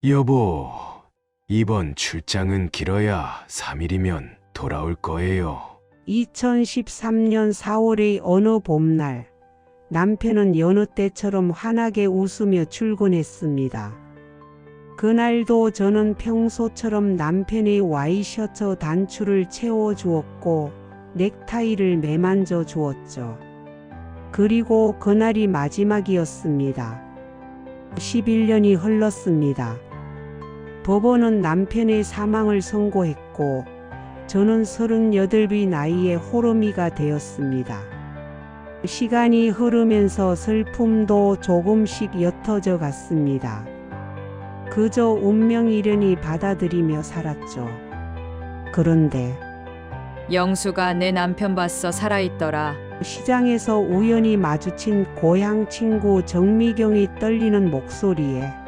여보, 이번 출장은 길어야 3일이면 돌아올 거예요. 2013년 4월의 어느 봄날, 남편은 여느 때처럼 환하게 웃으며 출근했습니다. 그날도 저는 평소처럼 남편의 와이셔츠 단추를 채워주었고 넥타이를 매만져 주었죠. 그리고 그날이 마지막이었습니다. 11년이 흘렀습니다. 법원은 남편의 사망을 선고했고 저는 38의 나이에 호르미가 되었습니다. 시간이 흐르면서 슬픔도 조금씩 옅어져 갔습니다. 그저 운명이려니 받아들이며 살았죠. 그런데 영수가 내 남편 봤어, 살아있더라. 시장에서 우연히 마주친 고향 친구 정미경이 떨리는 목소리에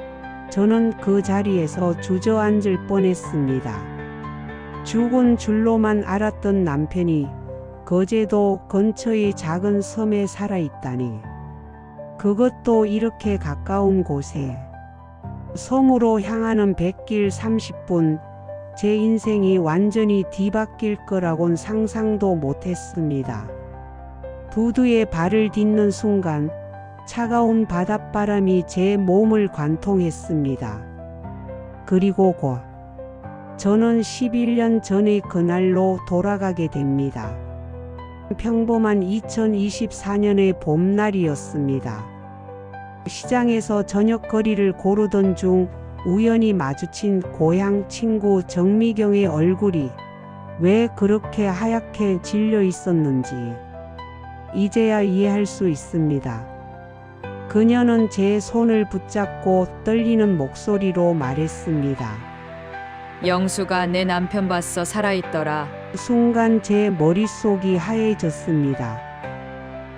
저는 그 자리에서 주저앉을 뻔했습니다. 죽은 줄로만 알았던 남편이 거제도 근처의 작은 섬에 살아있다니. 그것도 이렇게 가까운 곳에. 섬으로 향하는 백길 30분, 제 인생이 완전히 뒤바뀔 거라곤 상상도 못했습니다. 부두에 발을 딛는 순간 차가운 바닷바람이 제 몸을 관통했습니다. 그리고 곧 저는 11년 전의 그날로 돌아가게 됩니다. 평범한 2024년의 봄날이었습니다. 시장에서 저녁거리를 고르던 중 우연히 마주친 고향 친구 정미경의 얼굴이 왜 그렇게 하얗게 질려 있었는지 이제야 이해할 수 있습니다. 그녀는 제 손을 붙잡고 떨리는 목소리로 말했습니다. 영수가 내 남편 봤어, 살아있더라. 순간 제 머릿속이 하얘졌습니다.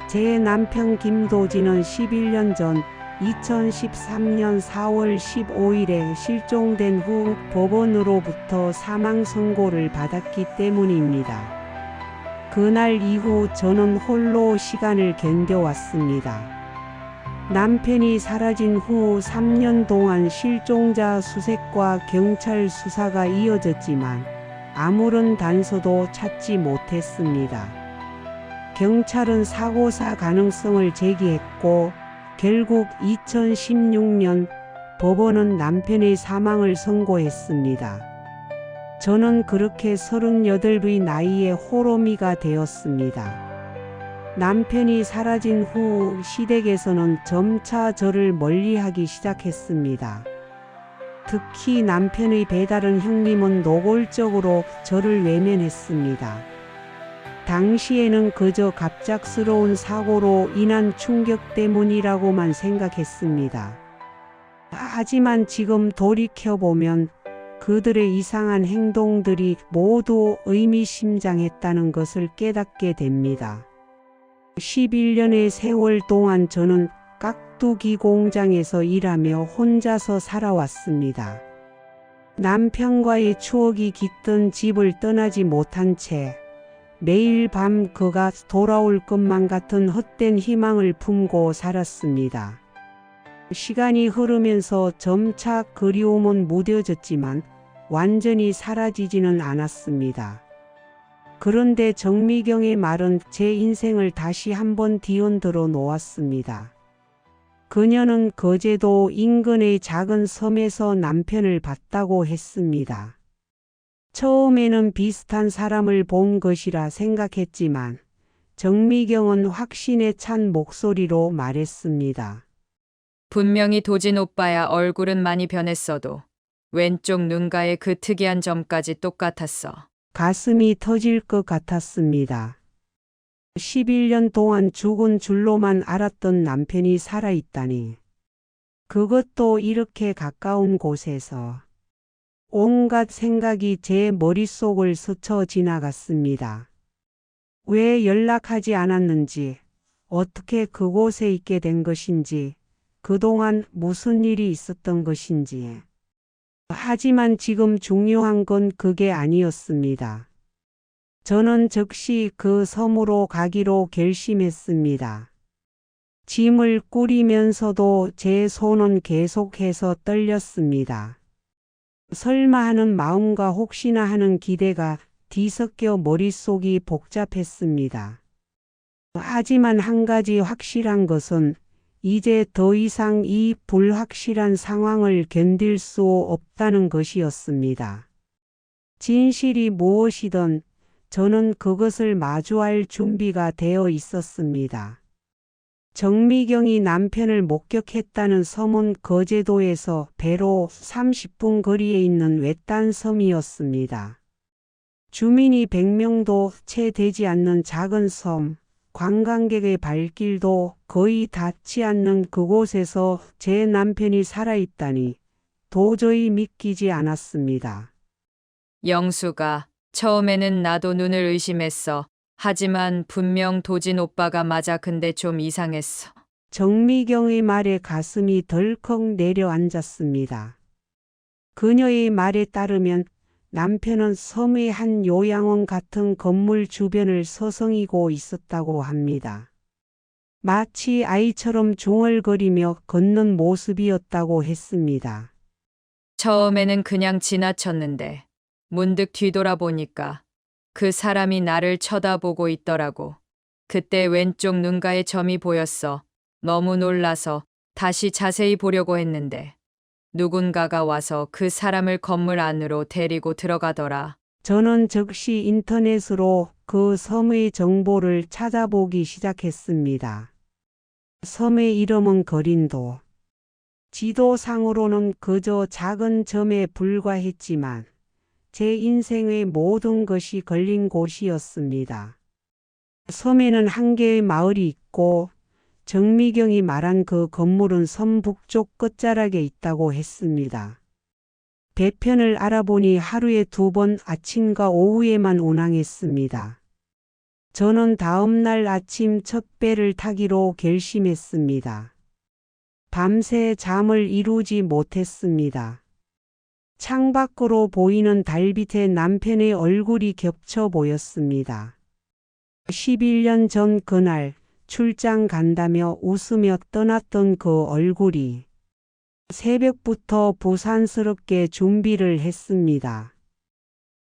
제 남편 김도진은 11년 전 2013년 4월 15일에 실종된 후 법원으로부터 사망 선고를 받았기 때문입니다. 그날 이후 저는 홀로 시간을 견뎌왔습니다. 남편이 사라진 후 3년 동안 실종자 수색과 경찰 수사가 이어졌지만 아무런 단서도 찾지 못했습니다. 경찰은 사고사 가능성을 제기했고 결국 2016년 법원은 남편의 사망을 선고했습니다. 저는 그렇게 38의 나이에 호르미가 되었습니다. 남편이 사라진 후 시댁에서는 점차 저를 멀리하기 시작했습니다. 특히 남편의 배다른 형님은 노골적으로 저를 외면했습니다. 당시에는 그저 갑작스러운 사고로 인한 충격 때문이라고만 생각했습니다. 하지만 지금 돌이켜보면 그들의 이상한 행동들이 모두 의미심장했다는 것을 깨닫게 됩니다. 11년의 세월 동안 저는 깍두기 공장에서 일하며 혼자서 살아왔습니다. 남편과의 추억이 깃든 집을 떠나지 못한 채 매일 밤 그가 돌아올 것만 같은 헛된 희망을 품고 살았습니다. 시간이 흐르면서 점차 그리움은 무뎌졌지만 완전히 사라지지는 않았습니다. 그런데 정미경의 말은 제 인생을 다시 한번 뒤흔들어 놓았습니다. 그녀는 거제도 인근의 작은 섬에서 남편을 봤다고 했습니다. 처음에는 비슷한 사람을 본 것이라 생각했지만 정미경은 확신에 찬 목소리로 말했습니다. 분명히 도진 오빠야. 얼굴은 많이 변했어도 왼쪽 눈가의 그 특이한 점까지 똑같았어. 가슴이 터질 것 같았습니다. 11년 동안 죽은 줄로만 알았던 남편이 살아있다니. 그것도 이렇게 가까운 곳에서. 온갖 생각이 제 머릿속을 스쳐 지나갔습니다. 왜 연락하지 않았는지, 어떻게 그곳에 있게 된 것인지, 그동안 무슨 일이 있었던 것인지. 하지만 지금 중요한 건 그게 아니었습니다. 저는 즉시 그 섬으로 가기로 결심했습니다. 짐을 꾸리면서도 제 손은 계속해서 떨렸습니다. 설마 하는 마음과 혹시나 하는 기대가 뒤섞여 머릿속이 복잡했습니다. 하지만 한 가지 확실한 것은 이제 더 이상 이 불확실한 상황을 견딜 수 없다는 것이었습니다. 진실이 무엇이든 저는 그것을 마주할 준비가 되어 있었습니다. 정미경이 남편을 목격했다는 섬은 거제도에서 배로 30분 거리에 있는 외딴 섬이었습니다. 주민이 100명도 채 되지 않는 작은 섬, 관광객의 발길도 거의 닿지 않는 그곳에서 제 남편이 살아있다니 도저히 믿기지 않았습니다. 영수가 처음에는 나도 눈을 의심했어. 하지만 분명 도진 오빠가 맞아. 근데 좀 이상했어. 정미경의 말에 가슴이 덜컥 내려앉았습니다. 그녀의 말에 따르면 남편은 섬의 한 요양원 같은 건물 주변을 서성이고 있었다고 합니다. 마치 아이처럼 중얼거리며 걷는 모습이었다고 했습니다. 처음에는 그냥 지나쳤는데 문득 뒤돌아보니까 그 사람이 나를 쳐다보고 있더라고. 그때 왼쪽 눈가에 점이 보였어. 너무 놀라서 다시 자세히 보려고 했는데 누군가가 와서 그 사람을 건물 안으로 데리고 들어가더라. 저는 즉시 인터넷으로 그 섬의 정보를 찾아보기 시작했습니다. 섬의 이름은 거린도. 지도상으로는 그저 작은 점에 불과했지만 제 인생의 모든 것이 걸린 곳이었습니다. 섬에는 한 개의 마을이 있고 정미경이 말한 그 건물은 섬 북쪽 끝자락에 있다고 했습니다. 배편을 알아보니 하루에 2번 아침과 오후에만 운항했습니다. 저는 다음 날 아침 첫 배를 타기로 결심했습니다. 밤새 잠을 이루지 못했습니다. 창밖으로 보이는 달빛에 남편의 얼굴이 겹쳐 보였습니다. 11년 전 그날 출장 간다며 웃으며 떠났던 그 얼굴이 새벽부터 부산스럽게 준비를 했습니다.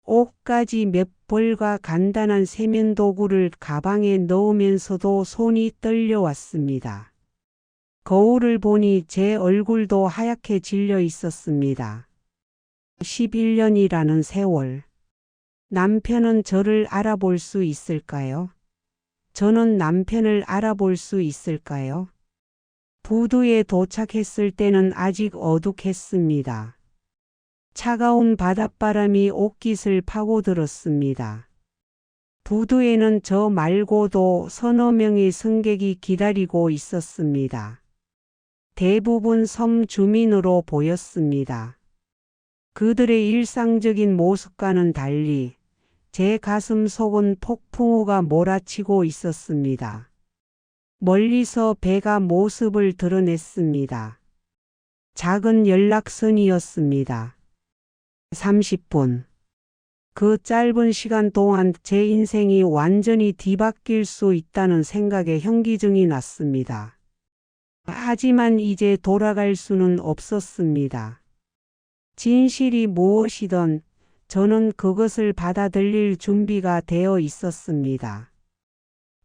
옷가지 몇 벌과 간단한 세면도구를 가방에 넣으면서도 손이 떨려왔습니다. 거울을 보니 제 얼굴도 하얗게 질려 있었습니다. 11년이라는 세월. 남편은 저를 알아볼 수 있을까요? 저는 남편을 알아볼 수 있을까요? 부두에 도착했을 때는 아직 어둑했습니다. 차가운 바닷바람이 옷깃을 파고들었습니다. 부두에는 저 말고도 서너 명의 승객이 기다리고 있었습니다. 대부분 섬 주민으로 보였습니다. 그들의 일상적인 모습과는 달리 제 가슴 속은 폭풍우가 몰아치고 있었습니다. 멀리서 배가 모습을 드러냈습니다. 작은 연락선이었습니다. 30분. 그 짧은 시간 동안 제 인생이 완전히 뒤바뀔 수 있다는 생각에 현기증이 났습니다. 하지만 이제 돌아갈 수는 없었습니다. 진실이 무엇이든 저는 그것을 받아들일 준비가 되어 있었습니다.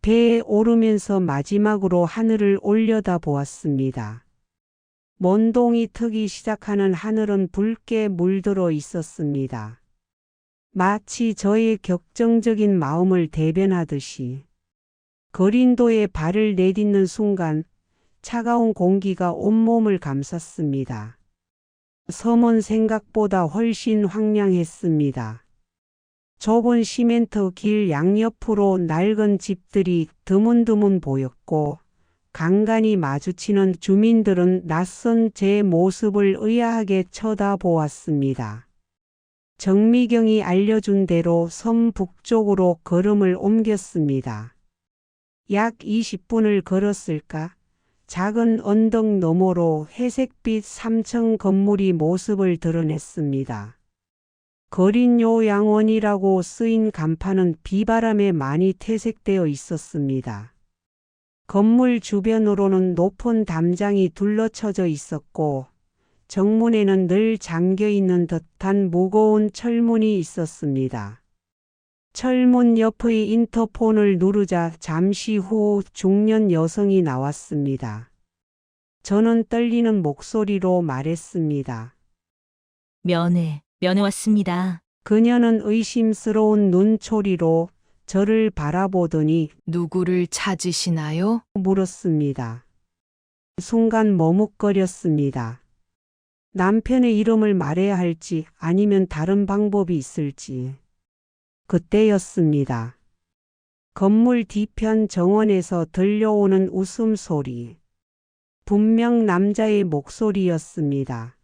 배에 오르면서 마지막으로 하늘을 올려다 보았습니다. 먼동이 트기 시작하는 하늘은 붉게 물들어 있었습니다. 마치 저의 격정적인 마음을 대변하듯이. 거린도에 발을 내딛는 순간 차가운 공기가 온몸을 감쌌습니다. 섬은 생각보다 훨씬 황량했습니다. 좁은 시멘트 길 양옆으로 낡은 집들이 드문드문 보였고 간간히 마주치는 주민들은 낯선 제 모습을 의아하게 쳐다보았습니다. 정미경이 알려준 대로 섬 북쪽으로 걸음을 옮겼습니다. 약 20분을 걸었을까? 작은 언덕 너머로 회색빛 3층 건물이 모습을 드러냈습니다. 거린요양원이라고 쓰인 간판은 비바람에 많이 퇴색되어 있었습니다. 건물 주변으로는 높은 담장이 둘러쳐져 있었고 정문에는 늘 잠겨 있는 듯한 무거운 철문이 있었습니다. 철문 옆의 인터폰을 누르자 잠시 후 중년 여성이 나왔습니다. 저는 떨리는 목소리로 말했습니다. 면회 왔습니다. 그녀는 의심스러운 눈초리로 저를 바라보더니 누구를 찾으시나요? 물었습니다. 순간 머뭇거렸습니다. 남편의 이름을 말해야 할지 아니면 다른 방법이 있을지. 그때였습니다. 건물 뒤편 정원에서 들려오는 웃음소리. 분명 남자의 목소리였습니다.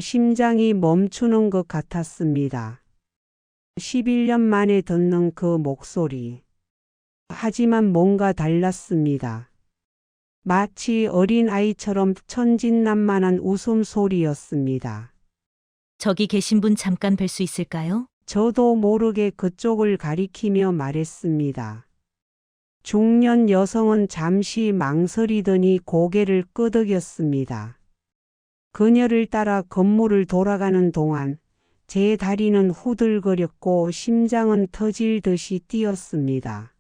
심장이 멈추는 것 같았습니다. 11년 만에 듣는 그 목소리. 하지만 뭔가 달랐습니다. 마치 어린아이처럼 천진난만한 웃음소리였습니다. 저기 계신 분 잠깐 뵐 수 있을까요? 저도 모르게 그쪽을 가리키며 말했습니다. 중년 여성은 잠시 망설이더니 고개를 끄덕였습니다. 그녀를 따라 건물을 돌아가는 동안 제 다리는 후들거렸고 심장은 터질 듯이 뛰었습니다.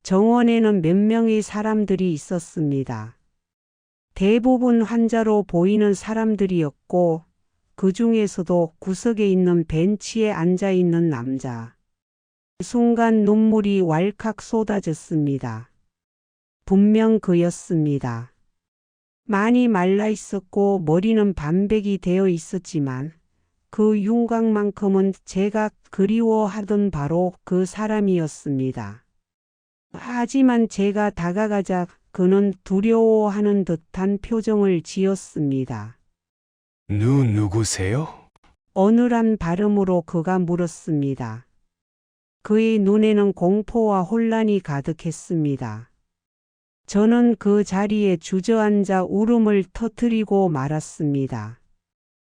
정원에는 몇 명의 사람들이 있었습니다. 대부분 환자로 보이는 사람들이었고 그 중에서도 구석에 있는 벤치에 앉아 있는 남자. 순간 눈물이 왈칵 쏟아졌습니다. 분명 그였습니다. 많이 말라 있었고 머리는 반백이 되어 있었지만 그 윤곽만큼은 제가 그리워하던 바로 그 사람이었습니다. 하지만 제가 다가가자 그는 두려워하는 듯한 표정을 지었습니다. 누구세요? 어눌한 발음으로 그가 물었습니다. 그의 눈에는 공포와 혼란이 가득했습니다. 저는 그 자리에 주저앉아 울음을 터뜨리고 말았습니다.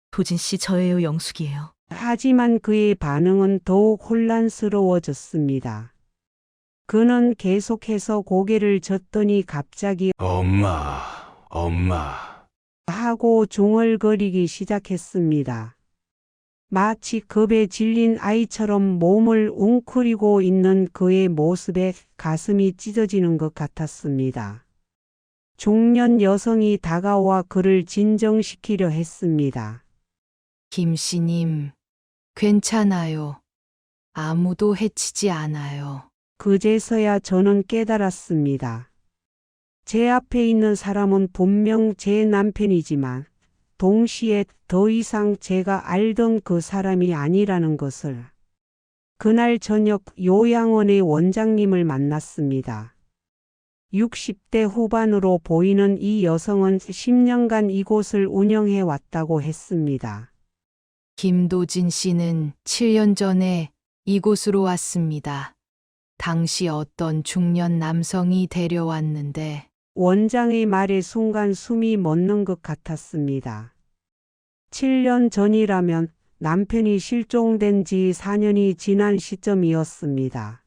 도진 씨 저예요, 영숙이에요. 하지만 그의 반응은 더욱 혼란스러워졌습니다. 그는 계속해서 고개를 젓더니 갑자기 엄마. 하고 중얼거리기 시작했습니다. 마치 겁에 질린 아이처럼 몸을 웅크리고 있는 그의 모습에 가슴이 찢어지는 것 같았습니다. 중년 여성이 다가와 그를 진정시키려 했습니다. 김씨님, 괜찮아요. 아무도 해치지 않아요. 그제서야 저는 깨달았습니다. 제 앞에 있는 사람은 분명 제 남편이지만 동시에 더 이상 제가 알던 그 사람이 아니라는 것을. 그날 저녁 요양원의 원장님을 만났습니다. 60대 후반으로 보이는 이 여성은 10년간 이곳을 운영해 왔다고 했습니다. 김도진 씨는 7년 전에 이곳으로 왔습니다. 당시 어떤 중년 남성이 데려왔는데 원장의 말에 순간 숨이 멎는 것 같았습니다. 7년 전이라면 남편이 실종된 지 4년이 지난 시점이었습니다.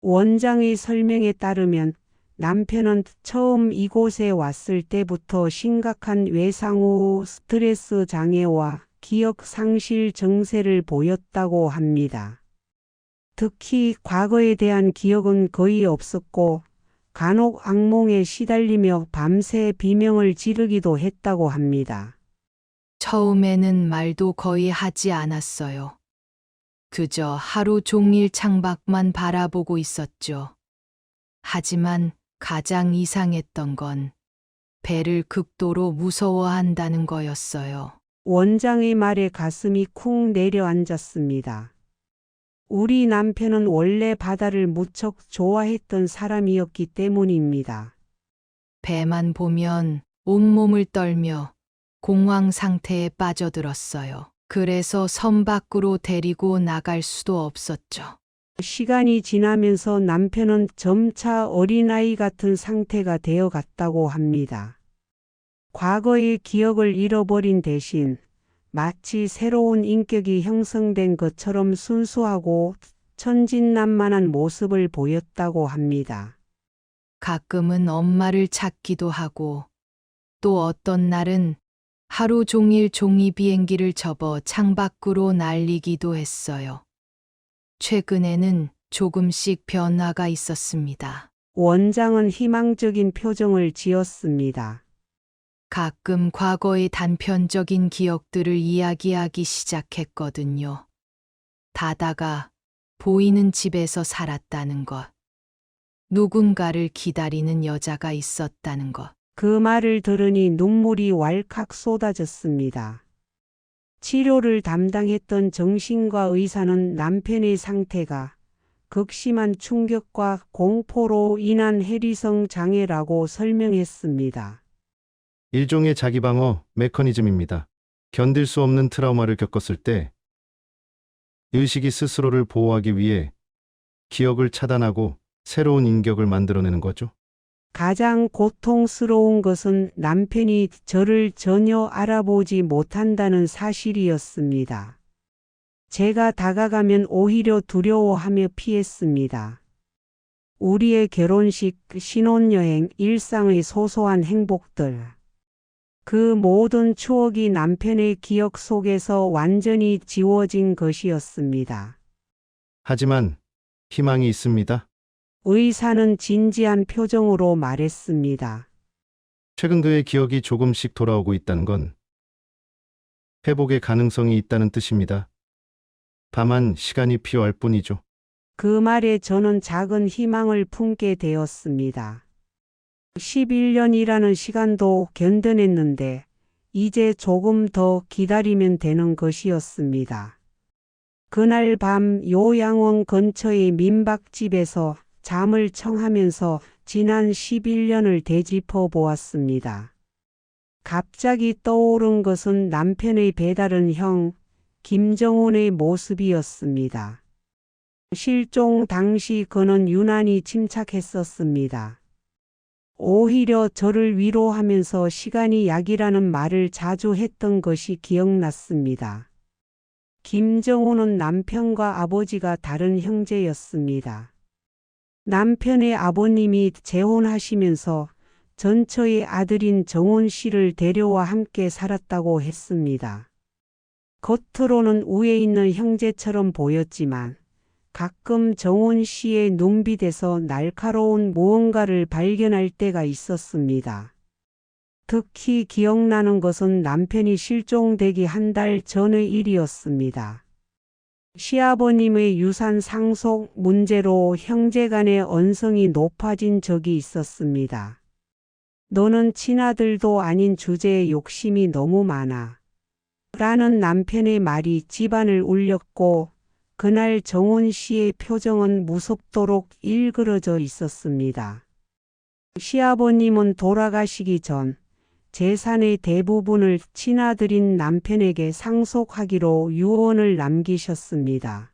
원장의 설명에 따르면 남편은 처음 이곳에 왔을 때부터 심각한 외상 후 스트레스 장애와 기억 상실 증세를 보였다고 합니다. 특히 과거에 대한 기억은 거의 없었고 간혹 악몽에 시달리며 밤새 비명을 지르기도 했다고 합니다. 처음에는 말도 거의 하지 않았어요. 그저 하루 종일 창밖만 바라보고 있었죠. 하지만 가장 이상했던 건 배를 극도로 무서워한다는 거였어요. 원장의 말에 가슴이 쿵 내려앉았습니다. 우리 남편은 원래 바다를 무척 좋아했던 사람이었기 때문입니다. 배만 보면 온몸을 떨며 공황 상태에 빠져들었어요. 그래서 섬 밖으로 데리고 나갈 수도 없었죠. 시간이 지나면서 남편은 점차 어린아이 같은 상태가 되어 갔다고 합니다. 과거의 기억을 잃어버린 대신 마치 새로운 인격이 형성된 것처럼 순수하고 천진난만한 모습을 보였다고 합니다. 가끔은 엄마를 찾기도 하고 또 어떤 날은 하루 종일 종이 비행기를 접어 창밖으로 날리기도 했어요. 최근에는 조금씩 변화가 있었습니다. 원장은 희망적인 표정을 지었습니다. 가끔 과거의 단편적인 기억들을 이야기하기 시작했거든요. 다다가 보이는 집에서 살았다는 것. 누군가를 기다리는 여자가 있었다는 것. 그 말을 들으니 눈물이 왈칵 쏟아졌습니다. 치료를 담당했던 정신과 의사는 남편의 상태가 극심한 충격과 공포로 인한 해리성 장애라고 설명했습니다. 일종의 자기방어 메커니즘입니다. 견딜 수 없는 트라우마를 겪었을 때 의식이 스스로를 보호하기 위해 기억을 차단하고 새로운 인격을 만들어내는 거죠. 가장 고통스러운 것은 남편이 저를 전혀 알아보지 못한다는 사실이었습니다. 제가 다가가면 오히려 두려워하며 피했습니다. 우리의 결혼식, 신혼여행, 일상의 소소한 행복들. 그 모든 추억이 남편의 기억 속에서 완전히 지워진 것이었습니다. 하지만 희망이 있습니다. 의사는 진지한 표정으로 말했습니다. 최근 그의 기억이 조금씩 돌아오고 있다는 건 회복의 가능성이 있다는 뜻입니다. 다만 시간이 필요할 뿐이죠. 그 말에 저는 작은 희망을 품게 되었습니다. 11년이라는 시간도 견뎌냈는데 이제 조금 더 기다리면 되는 것이었습니다. 그날 밤 요양원 근처의 민박집에서 잠을 청하면서 지난 11년을 되짚어 보았습니다. 갑자기 떠오른 것은 남편의 배다른 형, 김정훈의 모습이었습니다. 실종 당시 그는 유난히 침착했었습니다. 오히려 저를 위로하면서 시간이 약이라는 말을 자주 했던 것이 기억났습니다. 김정훈은 남편과 아버지가 다른 형제였습니다. 남편의 아버님이 재혼하시면서 전처의 아들인 정훈 씨를 데려와 함께 살았다고 했습니다. 겉으로는 우애 있는 형제처럼 보였지만 가끔 정훈 씨의 눈빛에서 날카로운 무언가를 발견할 때가 있었습니다. 특히 기억나는 것은 남편이 실종되기 한 달 전의 일이었습니다. 시아버님의 유산 상속 문제로 형제간의 언성이 높아진 적이 있었습니다. 너는 친아들도 아닌 주제에 욕심이 너무 많아. 라는 남편의 말이 집안을 울렸고 그날 정훈 씨의 표정은 무섭도록 일그러져 있었습니다. 시아버님은 돌아가시기 전 재산의 대부분을 친아들인 남편에게 상속하기로 유언을 남기셨습니다.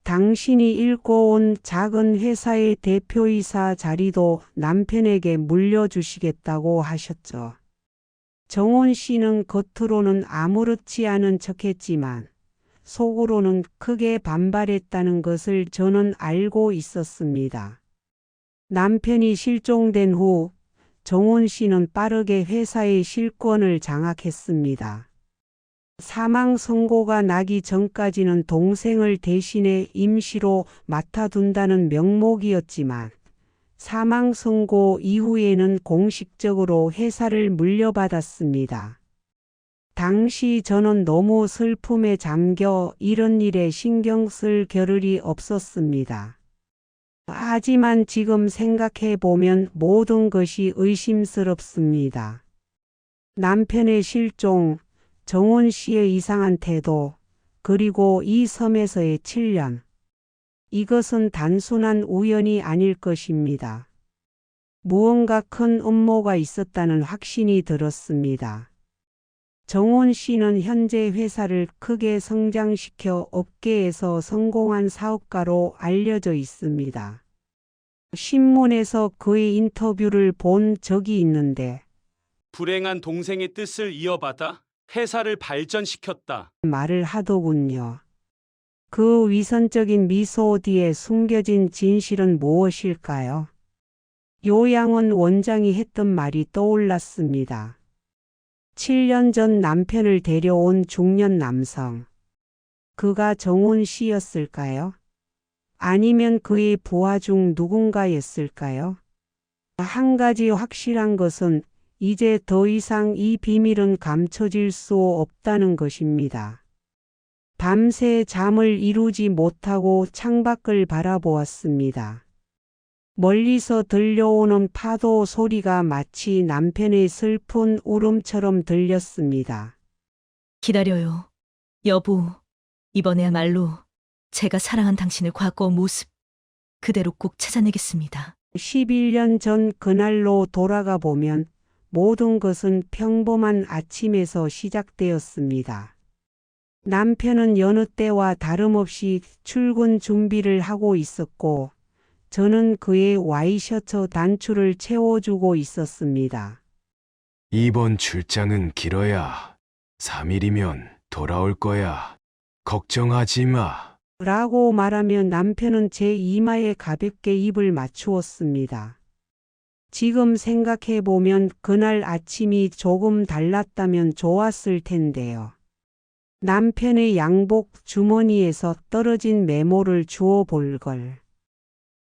당신이 잃고 온 작은 회사의 대표이사 자리도 남편에게 물려주시겠다고 하셨죠. 정훈 씨는 겉으로는 아무렇지 않은 척했지만 속으로는 크게 반발했다는 것을 저는 알고 있었습니다. 남편이 실종된 후 정훈 씨는 빠르게 회사의 실권을 장악했습니다. 사망 선고가 나기 전까지는 동생을 대신해 임시로 맡아둔다는 명목이었지만 사망 선고 이후에는 공식적으로 회사를 물려받았습니다. 당시 저는 너무 슬픔에 잠겨 이런 일에 신경 쓸 겨를이 없었습니다. 하지만 지금 생각해 보면 모든 것이 의심스럽습니다. 남편의 실종, 정훈 씨의 이상한 태도, 그리고 이 섬에서의 7년. 이것은 단순한 우연이 아닐 것입니다. 무언가 큰 음모가 있었다는 확신이 들었습니다. 정훈 씨는 현재 회사를 크게 성장시켜 업계에서 성공한 사업가로 알려져 있습니다. 신문에서 그의 인터뷰를 본 적이 있는데 불행한 동생의 뜻을 이어받아 회사를 발전시켰다. 말을 하더군요. 그 위선적인 미소 뒤에 숨겨진 진실은 무엇일까요? 요양원 원장이 했던 말이 떠올랐습니다. 7년 전 남편을 데려온 중년 남성. 그가 정훈 씨였을까요? 아니면 그의 부하 중 누군가였을까요? 한 가지 확실한 것은 이제 더 이상 이 비밀은 감춰질 수 없다는 것입니다. 밤새 잠을 이루지 못하고 창밖을 바라보았습니다. 멀리서 들려오는 파도 소리가 마치 남편의 슬픈 울음처럼 들렸습니다. 기다려요. 여보, 이번에야말로 제가 사랑한 당신의 과거 모습 그대로 꼭 찾아내겠습니다. 11년 전 그날로 돌아가 보면 모든 것은 평범한 아침에서 시작되었습니다. 남편은 여느 때와 다름없이 출근 준비를 하고 있었고, 저는 그의 와이셔츠 단추를 채워주고 있었습니다. 이번 출장은 길어야 3일이면 돌아올 거야. 걱정하지 마. 라고 말하며 남편은 제 이마에 가볍게 입을 맞추었습니다. 지금 생각해보면 그날 아침이 조금 달랐다면 좋았을 텐데요. 남편의 양복 주머니에서 떨어진 메모를 주워 볼 걸.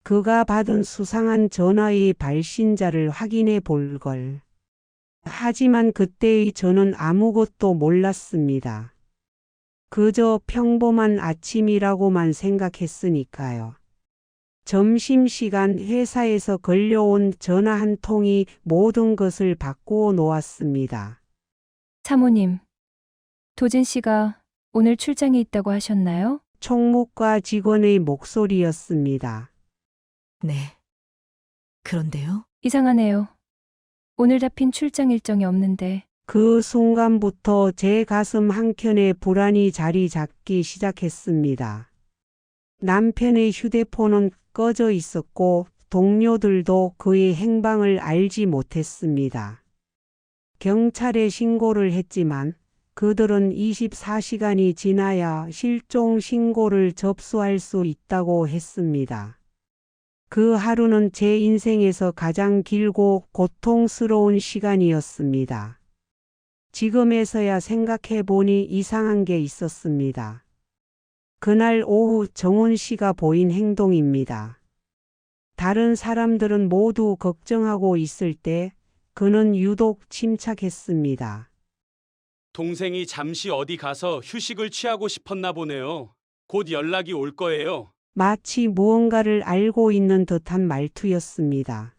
그가 받은 수상한 전화의 발신자를 확인해 볼 걸. 하지만 그때의 저는 아무것도 몰랐습니다. 그저 평범한 아침이라고만 생각했으니까요. 점심시간 회사에서 걸려온 전화 한 통이 모든 것을 바꾸어 놓았습니다. 사모님, 도진 씨가 오늘 출장에 있다고 하셨나요? 총무과 직원의 목소리였습니다. 네. 그런데요? 이상하네요. 오늘 잡힌 출장 일정이 없는데 그 순간부터 제 가슴 한켠에 불안이 자리 잡기 시작했습니다. 남편의 휴대폰은 꺼져 있었고 동료들도 그의 행방을 알지 못했습니다. 경찰에 신고를 했지만 그들은 24시간이 지나야 실종 신고를 접수할 수 있다고 했습니다. 그 하루는 제 인생에서 가장 길고 고통스러운 시간이었습니다. 지금에서야 생각해보니 이상한 게 있었습니다. 그날 오후 정훈 씨가 보인 행동입니다. 다른 사람들은 모두 걱정하고 있을 때 그는 유독 침착했습니다. 동생이 잠시 어디 가서 휴식을 취하고 싶었나 보네요. 곧 연락이 올 거예요. 마치 무언가를 알고 있는 듯한 말투였습니다.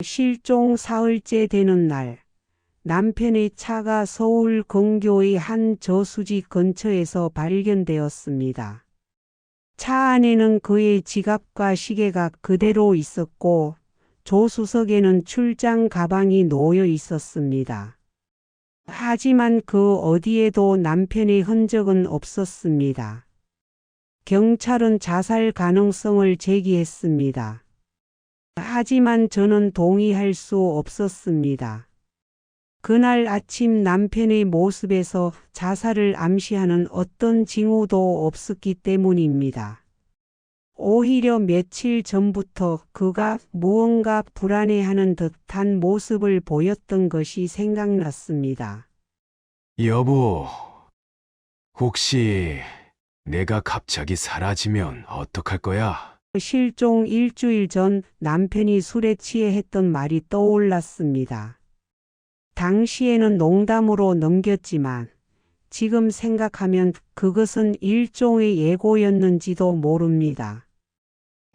실종 사흘째 되는 날, 남편의 차가 서울 근교의 한 저수지 근처에서 발견되었습니다. 차 안에는 그의 지갑과 시계가 그대로 있었고 조수석에는 출장 가방이 놓여 있었습니다. 하지만 그 어디에도 남편의 흔적은 없었습니다. 경찰은 자살 가능성을 제기했습니다. 하지만 저는 동의할 수 없었습니다. 그날 아침 남편의 모습에서 자살을 암시하는 어떤 징후도 없었기 때문입니다. 오히려 며칠 전부터 그가 무언가 불안해하는 듯한 모습을 보였던 것이 생각났습니다. 여보, 혹시 내가 갑자기 사라지면 어떡할 거야? 실종 일주일 전 남편이 술에 취해 했던 말이 떠올랐습니다. 당시에는 농담으로 넘겼지만 지금 생각하면 그것은 일종의 예고였는지도 모릅니다.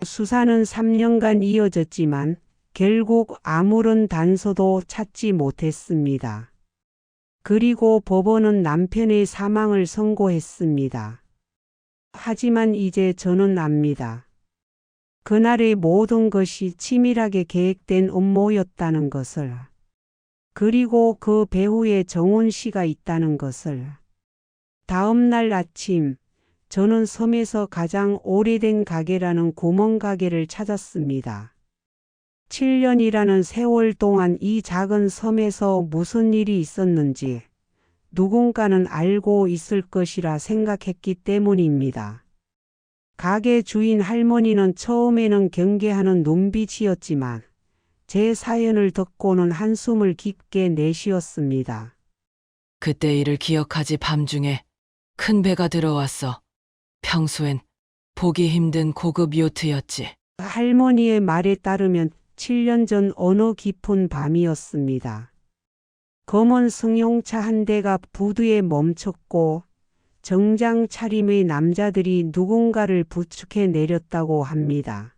수사는 3년간 이어졌지만 결국 아무런 단서도 찾지 못했습니다. 그리고 법원은 남편의 사망을 선고했습니다. 하지만 이제 저는 압니다. 그날의 모든 것이 치밀하게 계획된 음모였다는 것을. 그리고 그 배후에 정훈 씨가 있다는 것을. 다음 날 아침, 저는 섬에서 가장 오래된 가게라는 구멍가게를 찾았습니다. 7년이라는 세월 동안 이 작은 섬에서 무슨 일이 있었는지 누군가는 알고 있을 것이라 생각했기 때문입니다. 가게 주인 할머니는 처음에는 경계하는 눈빛이었지만 제 사연을 듣고는 한숨을 깊게 내쉬었습니다. 그때 일을 기억하지. 밤중에 큰 배가 들어왔어. 평소엔 보기 힘든 고급 요트였지. 할머니의 말에 따르면 7년 전 어느 깊은 밤이었습니다. 검은 승용차 한 대가 부두에 멈췄고 정장 차림의 남자들이 누군가를 부축해 내렸다고 합니다.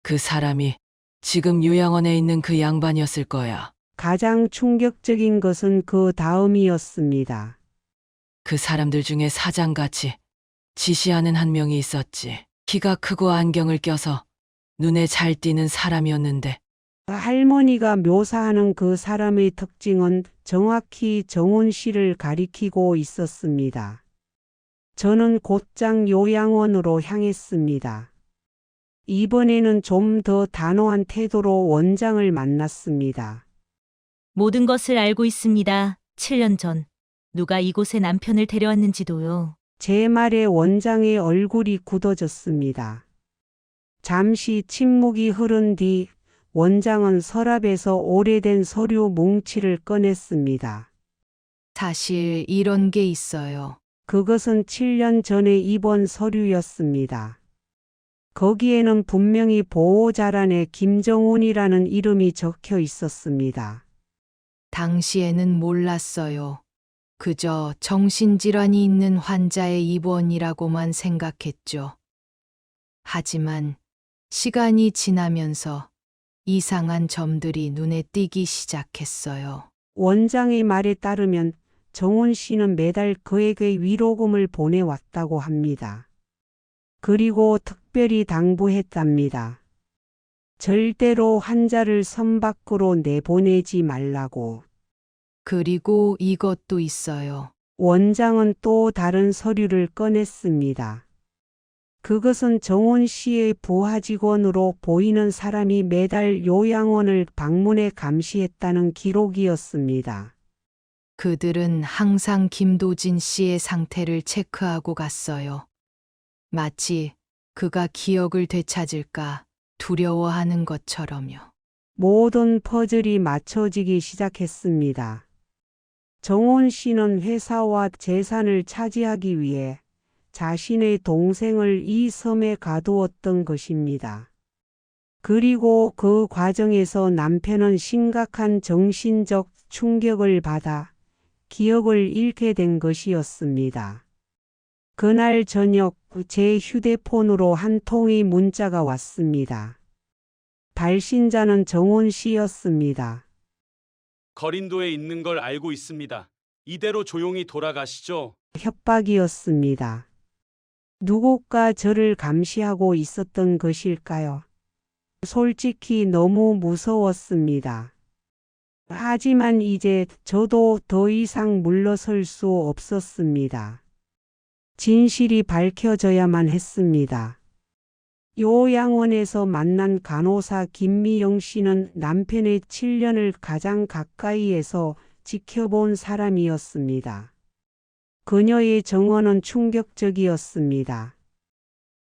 그 사람이 지금 요양원에 있는 그 양반이었을 거야. 가장 충격적인 것은 그 다음이었습니다. 그 사람들 중에 사장같이 지시하는 한 명이 있었지. 키가 크고 안경을 껴서 눈에 잘 띄는 사람이었는데 할머니가 묘사하는 그 사람의 특징은 정확히 정훈 씨를 가리키고 있었습니다. 저는 곧장 요양원으로 향했습니다. 이번에는 좀 더 단호한 태도로 원장을 만났습니다. 모든 것을 알고 있습니다. 7년 전 누가 이곳에 남편을 데려왔는지도요. 제 말에 원장의 얼굴이 굳어졌습니다. 잠시 침묵이 흐른 뒤 원장은 서랍에서 오래된 서류 뭉치를 꺼냈습니다. 사실 이런 게 있어요. 그것은 7년 전에 입원 서류였습니다. 거기에는 분명히 보호자란에 김정훈이라는 이름이 적혀 있었습니다. 당시에는 몰랐어요. 그저 정신질환이 있는 환자의 입원이라고만 생각했죠. 하지만 시간이 지나면서 이상한 점들이 눈에 띄기 시작했어요. 원장의 말에 따르면 정훈 씨는 매달 그에게 위로금을 보내왔다고 합니다. 그리고 특별히 당부했답니다. 절대로 환자를 섬 밖으로 내보내지 말라고. 그리고 이것도 있어요. 원장은 또 다른 서류를 꺼냈습니다. 그것은 정훈 씨의 부하 직원으로 보이는 사람이 매달 요양원을 방문해 감시했다는 기록이었습니다. 그들은 항상 김도진 씨의 상태를 체크하고 갔어요. 마치 그가 기억을 되찾을까 두려워하는 것처럼요. 모든 퍼즐이 맞춰지기 시작했습니다. 정훈 씨는 회사와 재산을 차지하기 위해 자신의 동생을 이 섬에 가두었던 것입니다. 그리고 그 과정에서 남편은 심각한 정신적 충격을 받아 기억을 잃게 된 것이었습니다. 그날 저녁 제 휴대폰으로 한 통의 문자가 왔습니다. 발신자는 정훈 씨였습니다. 거린도에 있는 걸 알고 있습니다. 이대로 조용히 돌아가시죠. 협박이었습니다. 누구가 저를 감시하고 있었던 것일까요? 솔직히 너무 무서웠습니다. 하지만 이제 저도 더 이상 물러설 수 없었습니다. 진실이 밝혀져야만 했습니다. 요양원에서 만난 간호사 김미영 씨는 남편의 7년을 가장 가까이에서 지켜본 사람이었습니다. 그녀의 증언은 충격적이었습니다.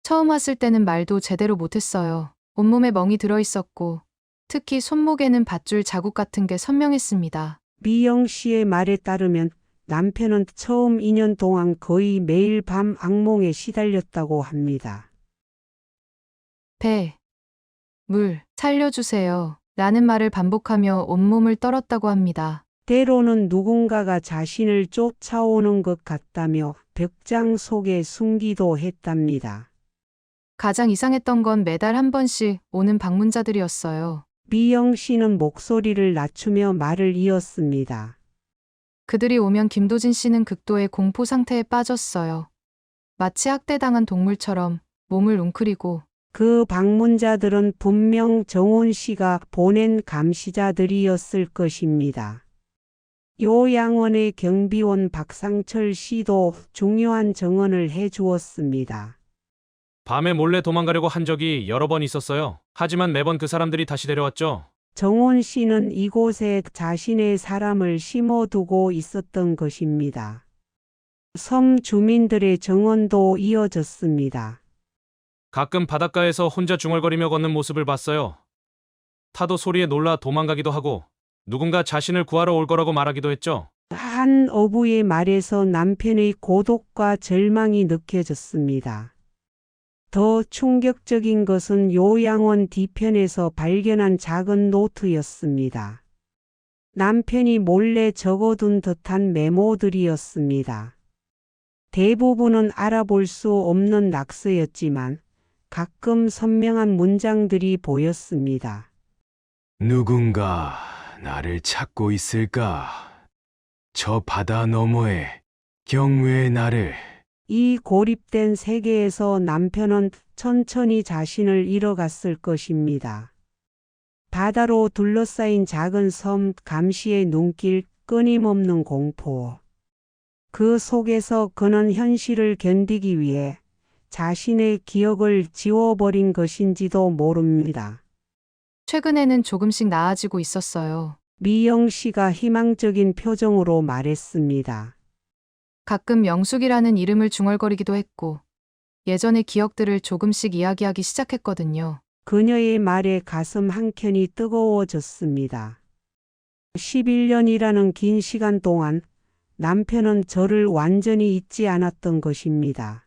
처음 왔을 때는 말도 제대로 못했어요. 온몸에 멍이 들어있었고 특히 손목에는 밧줄 자국 같은 게 선명했습니다. 미영 씨의 말에 따르면 남편은 처음 2년 동안 거의 매일 밤 악몽에 시달렸다고 합니다. 배, 물, 살려주세요. 라는 말을 반복하며 온몸을 떨었다고 합니다. 때로는 누군가가 자신을 쫓아오는 것 같다며 벽장 속에 숨기도 했답니다. 가장 이상했던 건 매달 한 번씩 오는 방문자들이었어요. 미영 씨는 목소리를 낮추며 말을 이었습니다. 그들이 오면 김도진 씨는 극도의 공포 상태에 빠졌어요. 마치 학대당한 동물처럼 몸을 웅크리고 그 방문자들은 분명 정훈 씨가 보낸 감시자들이었을 것입니다. 요양원의 경비원 박상철 씨도 중요한 증언을 해주었습니다. 밤에 몰래 도망가려고 한 적이 여러 번 있었어요. 하지만 매번 그 사람들이 다시 데려왔죠. 정훈 씨는 이곳에 자신의 사람을 심어두고 있었던 것입니다. 섬 주민들의 증언도 이어졌습니다. 가끔 바닷가에서 혼자 중얼거리며 걷는 모습을 봤어요. 파도 소리에 놀라 도망가기도 하고 누군가 자신을 구하러 올 거라고 말하기도 했죠. 한 어부의 말에서 남편의 고독과 절망이 느껴졌습니다. 더 충격적인 것은 요양원 뒤편에서 발견한 작은 노트였습니다. 남편이 몰래 적어둔 듯한 메모들이었습니다. 대부분은 알아볼 수 없는 낙서였지만 가끔 선명한 문장들이 보였습니다. 누군가 나를 찾고 있을까? 저 바다 너머에 경외의 나를. 이 고립된 세계에서 남편은 천천히 자신을 잃어갔을 것입니다. 바다로 둘러싸인 작은 섬, 감시의 눈길, 끊임없는 공포. 그 속에서 그는 현실을 견디기 위해 자신의 기억을 지워버린 것인지도 모릅니다. 최근에는 조금씩 나아지고 있었어요. 미영 씨가 희망적인 표정으로 말했습니다. 가끔 명숙이라는 이름을 중얼거리기도 했고, 예전의 기억들을 조금씩 이야기하기 시작했거든요. 그녀의 말에 가슴 한켠이 뜨거워졌습니다. 11년이라는 긴 시간 동안 남편은 저를 완전히 잊지 않았던 것입니다.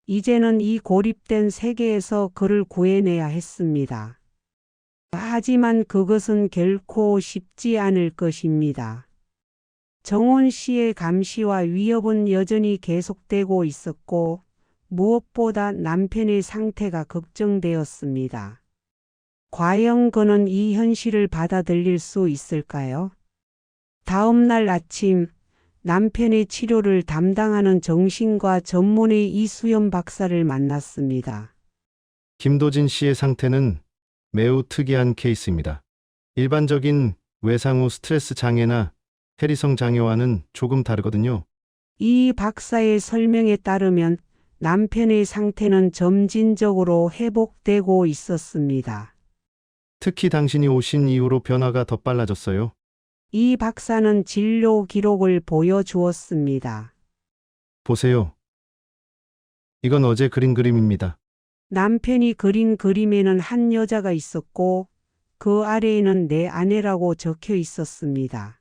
이제는 이 고립된 세계에서 그를 구해내야 했습니다. 하지만 그것은 결코 쉽지 않을 것입니다. 정원 씨의 감시와 위협은 여전히 계속되고 있었고, 무엇보다 남편의 상태가 걱정되었습니다. 과연 그는 이 현실을 받아들일 수 있을까요? 다음 날 아침, 남편의 치료를 담당하는 정신과 전문의 이수연 박사를 만났습니다. 김도진 씨의 상태는 매우 특이한 케이스입니다. 일반적인 외상 후 스트레스 장애나 해리성 장애와는 조금 다르거든요. 이 박사의 설명에 따르면 남편의 상태는 점진적으로 회복되고 있었습니다. 특히 당신이 오신 이후로 변화가 더 빨라졌어요. 이 박사는 진료 기록을 보여주었습니다. 보세요. 이건 어제 그린 그림입니다. 남편이 그린 그림에는 한 여자가 있었고 그 아래에는 내 아내라고 적혀 있었습니다.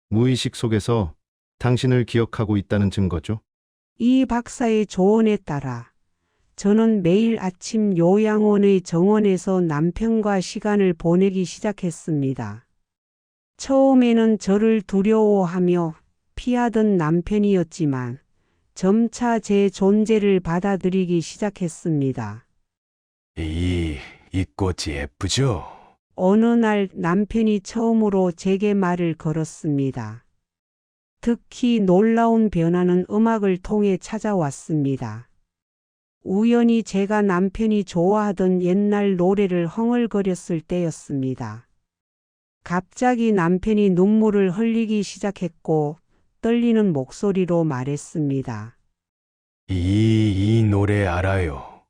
무의식 속에서 당신을 기억하고 있다는 증거죠. 이 박사의 조언에 따라 저는 매일 아침 요양원의 정원에서 남편과 시간을 보내기 시작했습니다. 처음에는 저를 두려워하며 피하던 남편이었지만 점차 제 존재를 받아들이기 시작했습니다. 이 꽃이 예쁘죠? 어느 날 남편이 처음으로 제게 말을 걸었습니다. 특히 놀라운 변화는 음악을 통해 찾아왔습니다. 우연히 제가 남편이 좋아하던 옛날 노래를 흥얼거렸을 때였습니다. 갑자기 남편이 눈물을 흘리기 시작했고 떨리는 목소리로 말했습니다. 이 노래 알아요.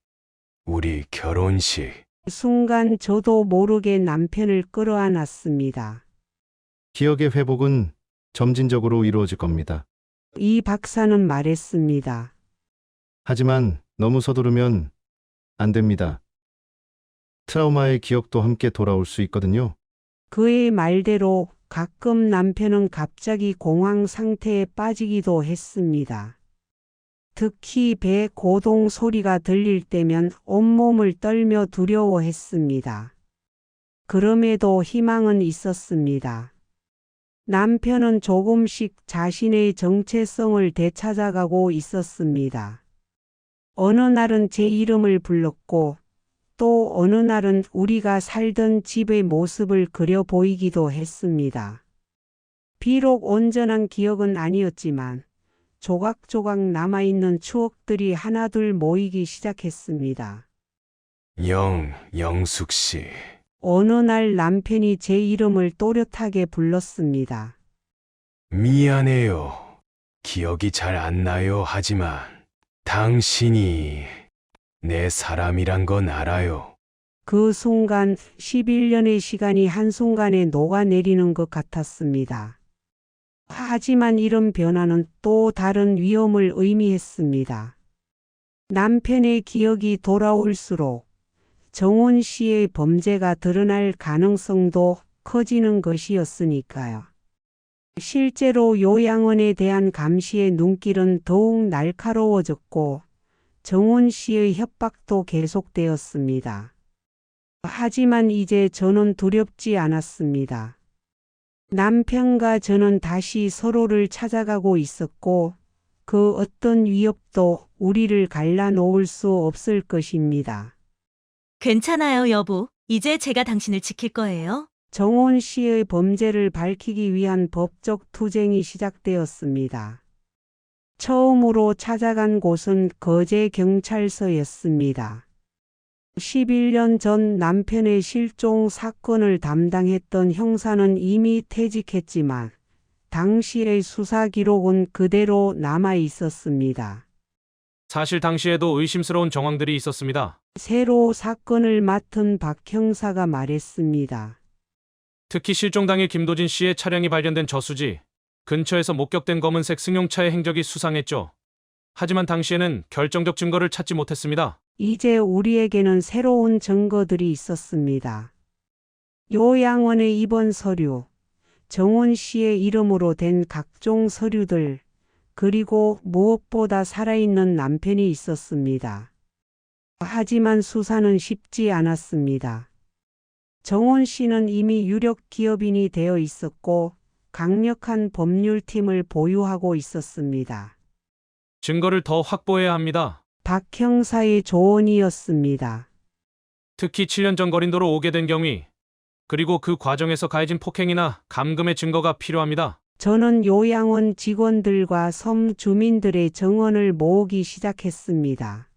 우리 결혼식. 순간 저도 모르게 남편을 끌어안았습니다. 기억의 회복은 점진적으로 이루어질 겁니다. 이 박사는 말했습니다. 하지만 너무 서두르면 안 됩니다. 트라우마의 기억도 함께 돌아올 수 있거든요. 그의 말대로 가끔 남편은 갑자기 공황 상태에 빠지기도 했습니다. 특히 배 고동 소리가 들릴 때면 온몸을 떨며 두려워했습니다. 그럼에도 희망은 있었습니다. 남편은 조금씩 자신의 정체성을 되찾아가고 있었습니다. 어느 날은 제 이름을 불렀고 또 어느 날은 우리가 살던 집의 모습을 그려 보이기도 했습니다. 비록 온전한 기억은 아니었지만 조각조각 남아있는 추억들이 하나둘 모이기 시작했습니다. 영숙 씨. 어느 날 남편이 제 이름을 또렷하게 불렀습니다. 미안해요. 기억이 잘 안 나요. 하지만 당신이 내 사람이란 건 알아요. 그 순간 11년의 시간이 한순간에 녹아내리는 것 같았습니다. 하지만 이런 변화는 또 다른 위험을 의미했습니다. 남편의 기억이 돌아올수록 정원 씨의 범죄가 드러날 가능성도 커지는 것이었으니까요. 실제로 요양원에 대한 감시의 눈길은 더욱 날카로워졌고 정훈 씨의 협박도 계속되었습니다. 하지만 이제 저는 두렵지 않았습니다. 남편과 저는 다시 서로를 찾아가고 있었고 그 어떤 위협도 우리를 갈라놓을 수 없을 것입니다. 괜찮아요, 여보. 이제 제가 당신을 지킬 거예요. 정훈 씨의 범죄를 밝히기 위한 법적 투쟁이 시작되었습니다. 처음으로 찾아간 곳은 거제경찰서였습니다. 11년 전 남편의 실종 사건을 담당했던 형사는 이미 퇴직했지만 당시의 수사 기록은 그대로 남아 있었습니다. 사실 당시에도 의심스러운 정황들이 있었습니다. 새로 사건을 맡은 박 형사가 말했습니다. 특히 실종 당일 김도진 씨의 차량이 발견된 저수지 근처에서 목격된 검은색 승용차의 행적이 수상했죠. 하지만 당시에는 결정적 증거를 찾지 못했습니다. 이제 우리에게는 새로운 증거들이 있었습니다. 요양원의 입원 서류, 정훈 씨의 이름으로 된 각종 서류들, 그리고 무엇보다 살아있는 남편이 있었습니다. 하지만 수사는 쉽지 않았습니다. 정훈 씨는 이미 유력 기업인이 되어 있었고 강력한 법률팀을 보유하고 있었습니다. 증거를 더 확보해야 합니다. 박 형사의 조언이었습니다. 특히 7년 전 거린도로 오게 된 경위, 그리고 그 과정에서 가해진 폭행이나 감금의 증거가 필요합니다. 저는 요양원 직원들과 섬 주민들의 증언을 모으기 시작했습니다.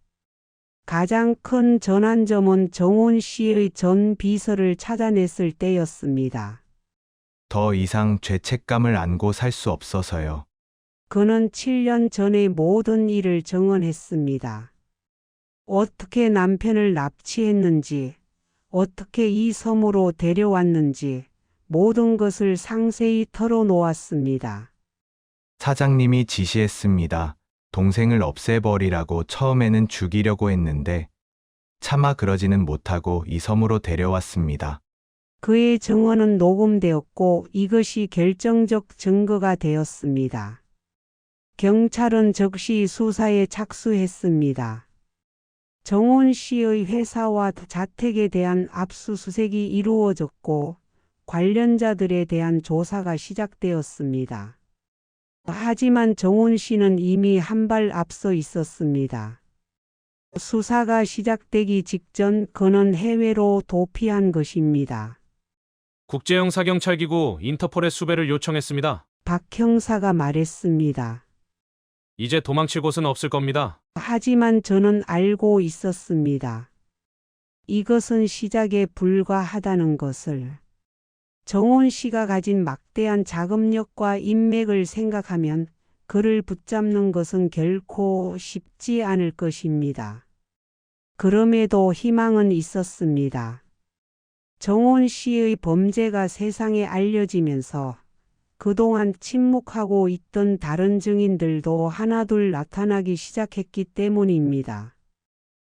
가장 큰 전환점은 정훈 씨의 전 비서를 찾아냈을 때였습니다. 더 이상 죄책감을 안고 살 수 없어서요. 그는 7년 전의 모든 일을 증언했습니다. 어떻게 남편을 납치했는지, 어떻게 이 섬으로 데려왔는지 모든 것을 상세히 털어놓았습니다. 사장님이 지시했습니다. 동생을 없애버리라고. 처음에는 죽이려고 했는데 차마 그러지는 못하고 이 섬으로 데려왔습니다. 그의 증언은 녹음되었고 이것이 결정적 증거가 되었습니다. 경찰은 즉시 수사에 착수했습니다. 정훈 씨의 회사와 자택에 대한 압수수색이 이루어졌고 관련자들에 대한 조사가 시작되었습니다. 하지만 정훈 씨는 이미 한 발 앞서 있었습니다. 수사가 시작되기 직전 그는 해외로 도피한 것입니다. 국제형사경찰기구 인터폴의 수배를 요청했습니다. 박 형사가 말했습니다. 이제 도망칠 곳은 없을 겁니다. 하지만 저는 알고 있었습니다. 이것은 시작에 불과하다는 것을. 정훈 씨가 가진 막대한 자금력과 인맥을 생각하면 그를 붙잡는 것은 결코 쉽지 않을 것입니다. 그럼에도 희망은 있었습니다. 정훈 씨의 범죄가 세상에 알려지면서 그동안 침묵하고 있던 다른 증인들도 하나둘 나타나기 시작했기 때문입니다.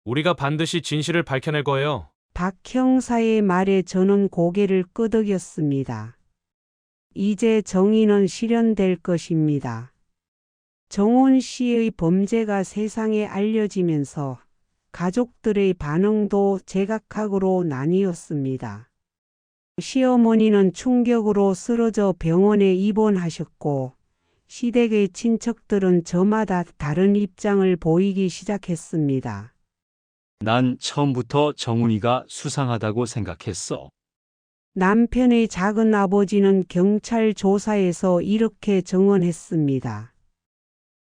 우리가 반드시 진실을 밝혀낼 거예요. 박 형사의 말에 저는 고개를 끄덕였습니다. 이제 정의는 실현될 것입니다. 정훈 씨의 범죄가 세상에 알려지면서 가족들의 반응도 제각각으로 나뉘었습니다. 시어머니는 충격으로 쓰러져 병원에 입원하셨고 시댁의 친척들은 저마다 다른 입장을 보이기 시작했습니다. 난 처음부터 정훈이가 수상하다고 생각했어. 남편의 작은 아버지는 경찰 조사에서 이렇게 증언했습니다.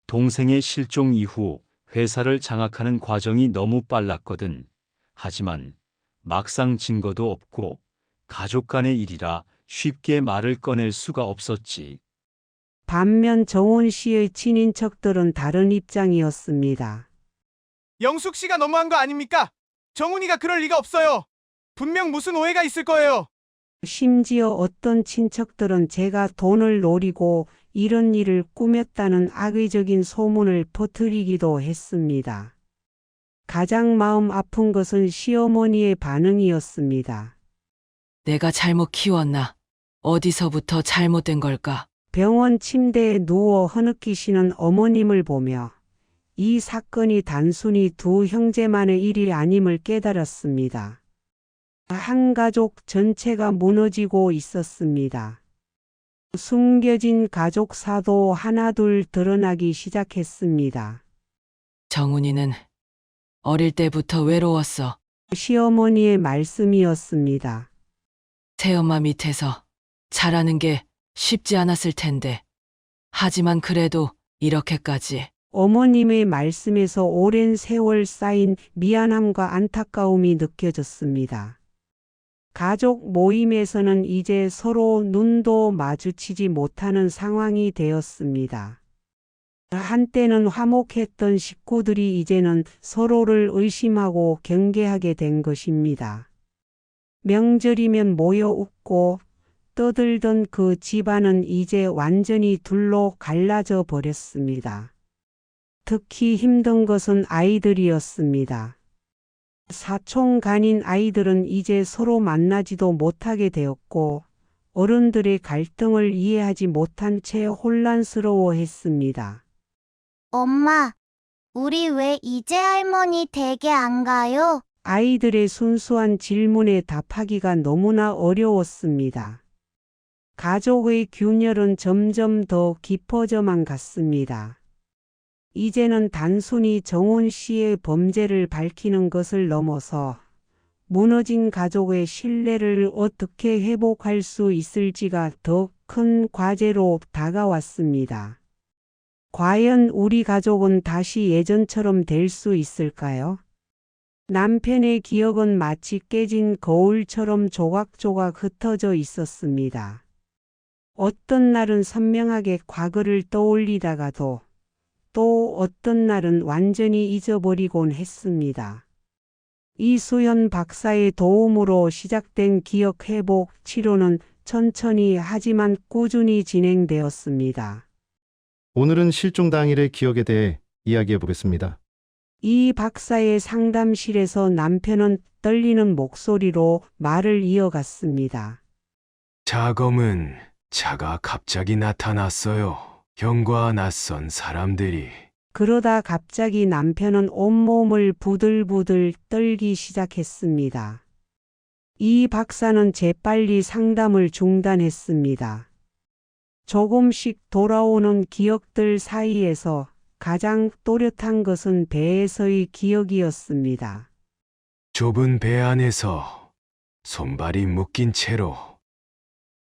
동생의 실종 이후 회사를 장악하는 과정이 너무 빨랐거든. 하지만 막상 증거도 없고 가족 간의 일이라 쉽게 말을 꺼낼 수가 없었지. 반면 정훈 씨의 친인척들은 다른 입장이었습니다. 영숙 씨가 너무한 거 아닙니까? 정훈이가 그럴 리가 없어요. 분명 무슨 오해가 있을 거예요. 심지어 어떤 친척들은 제가 돈을 노리고 이런 일을 꾸몄다는 악의적인 소문을 퍼뜨리기도 했습니다. 가장 마음 아픈 것은 시어머니의 반응이었습니다. 내가 잘못 키웠나? 어디서부터 잘못된 걸까? 병원 침대에 누워 흐느끼시는 어머님을 보며 이 사건이 단순히 두 형제만의 일이 아님을 깨달았습니다. 한 가족 전체가 무너지고 있었습니다. 숨겨진 가족사도 하나둘 드러나기 시작했습니다. 정훈이는 어릴 때부터 외로웠어. 시어머니의 말씀이었습니다. 새엄마 밑에서 자라는 게 쉽지 않았을 텐데. 하지만 그래도 이렇게까지. 어머님의 말씀에서 오랜 세월 쌓인 미안함과 안타까움이 느껴졌습니다. 가족 모임에서는 이제 서로 눈도 마주치지 못하는 상황이 되었습니다. 한때는 화목했던 식구들이 이제는 서로를 의심하고 경계하게 된 것입니다. 명절이면 모여 웃고 떠들던 그 집안은 이제 완전히 둘로 갈라져 버렸습니다. 특히 힘든 것은 아이들이었습니다. 사촌간인 아이들은 이제 서로 만나지도 못하게 되었고 어른들의 갈등을 이해하지 못한 채 혼란스러워했습니다. 엄마, 우리 왜 이제 할머니 댁에 안 가요? 아이들의 순수한 질문에 답하기가 너무나 어려웠습니다. 가족의 균열은 점점 더 깊어져만 갔습니다. 이제는 단순히 정훈 씨의 범죄를 밝히는 것을 넘어서 무너진 가족의 신뢰를 어떻게 회복할 수 있을지가 더 큰 과제로 다가왔습니다. 과연 우리 가족은 다시 예전처럼 될 수 있을까요? 남편의 기억은 마치 깨진 거울처럼 조각조각 흩어져 있었습니다. 어떤 날은 선명하게 과거를 떠올리다가도 또 어떤 날은 완전히 잊어버리곤 했습니다. 이수연 박사의 도움으로 시작된 기억 회복 치료는 천천히 하지만 꾸준히 진행되었습니다. 오늘은 실종 당일의 기억에 대해 이야기해 보겠습니다. 이 박사의 상담실에서 남편은 떨리는 목소리로 말을 이어갔습니다. 자검은 차가 갑자기 나타났어요. 형과 낯선 사람들이. 그러다 갑자기 남편은 온몸을 부들부들 떨기 시작했습니다. 이 박사는 재빨리 상담을 중단했습니다. 조금씩 돌아오는 기억들 사이에서 가장 또렷한 것은 배에서의 기억이었습니다. 좁은 배 안에서 손발이 묶인 채로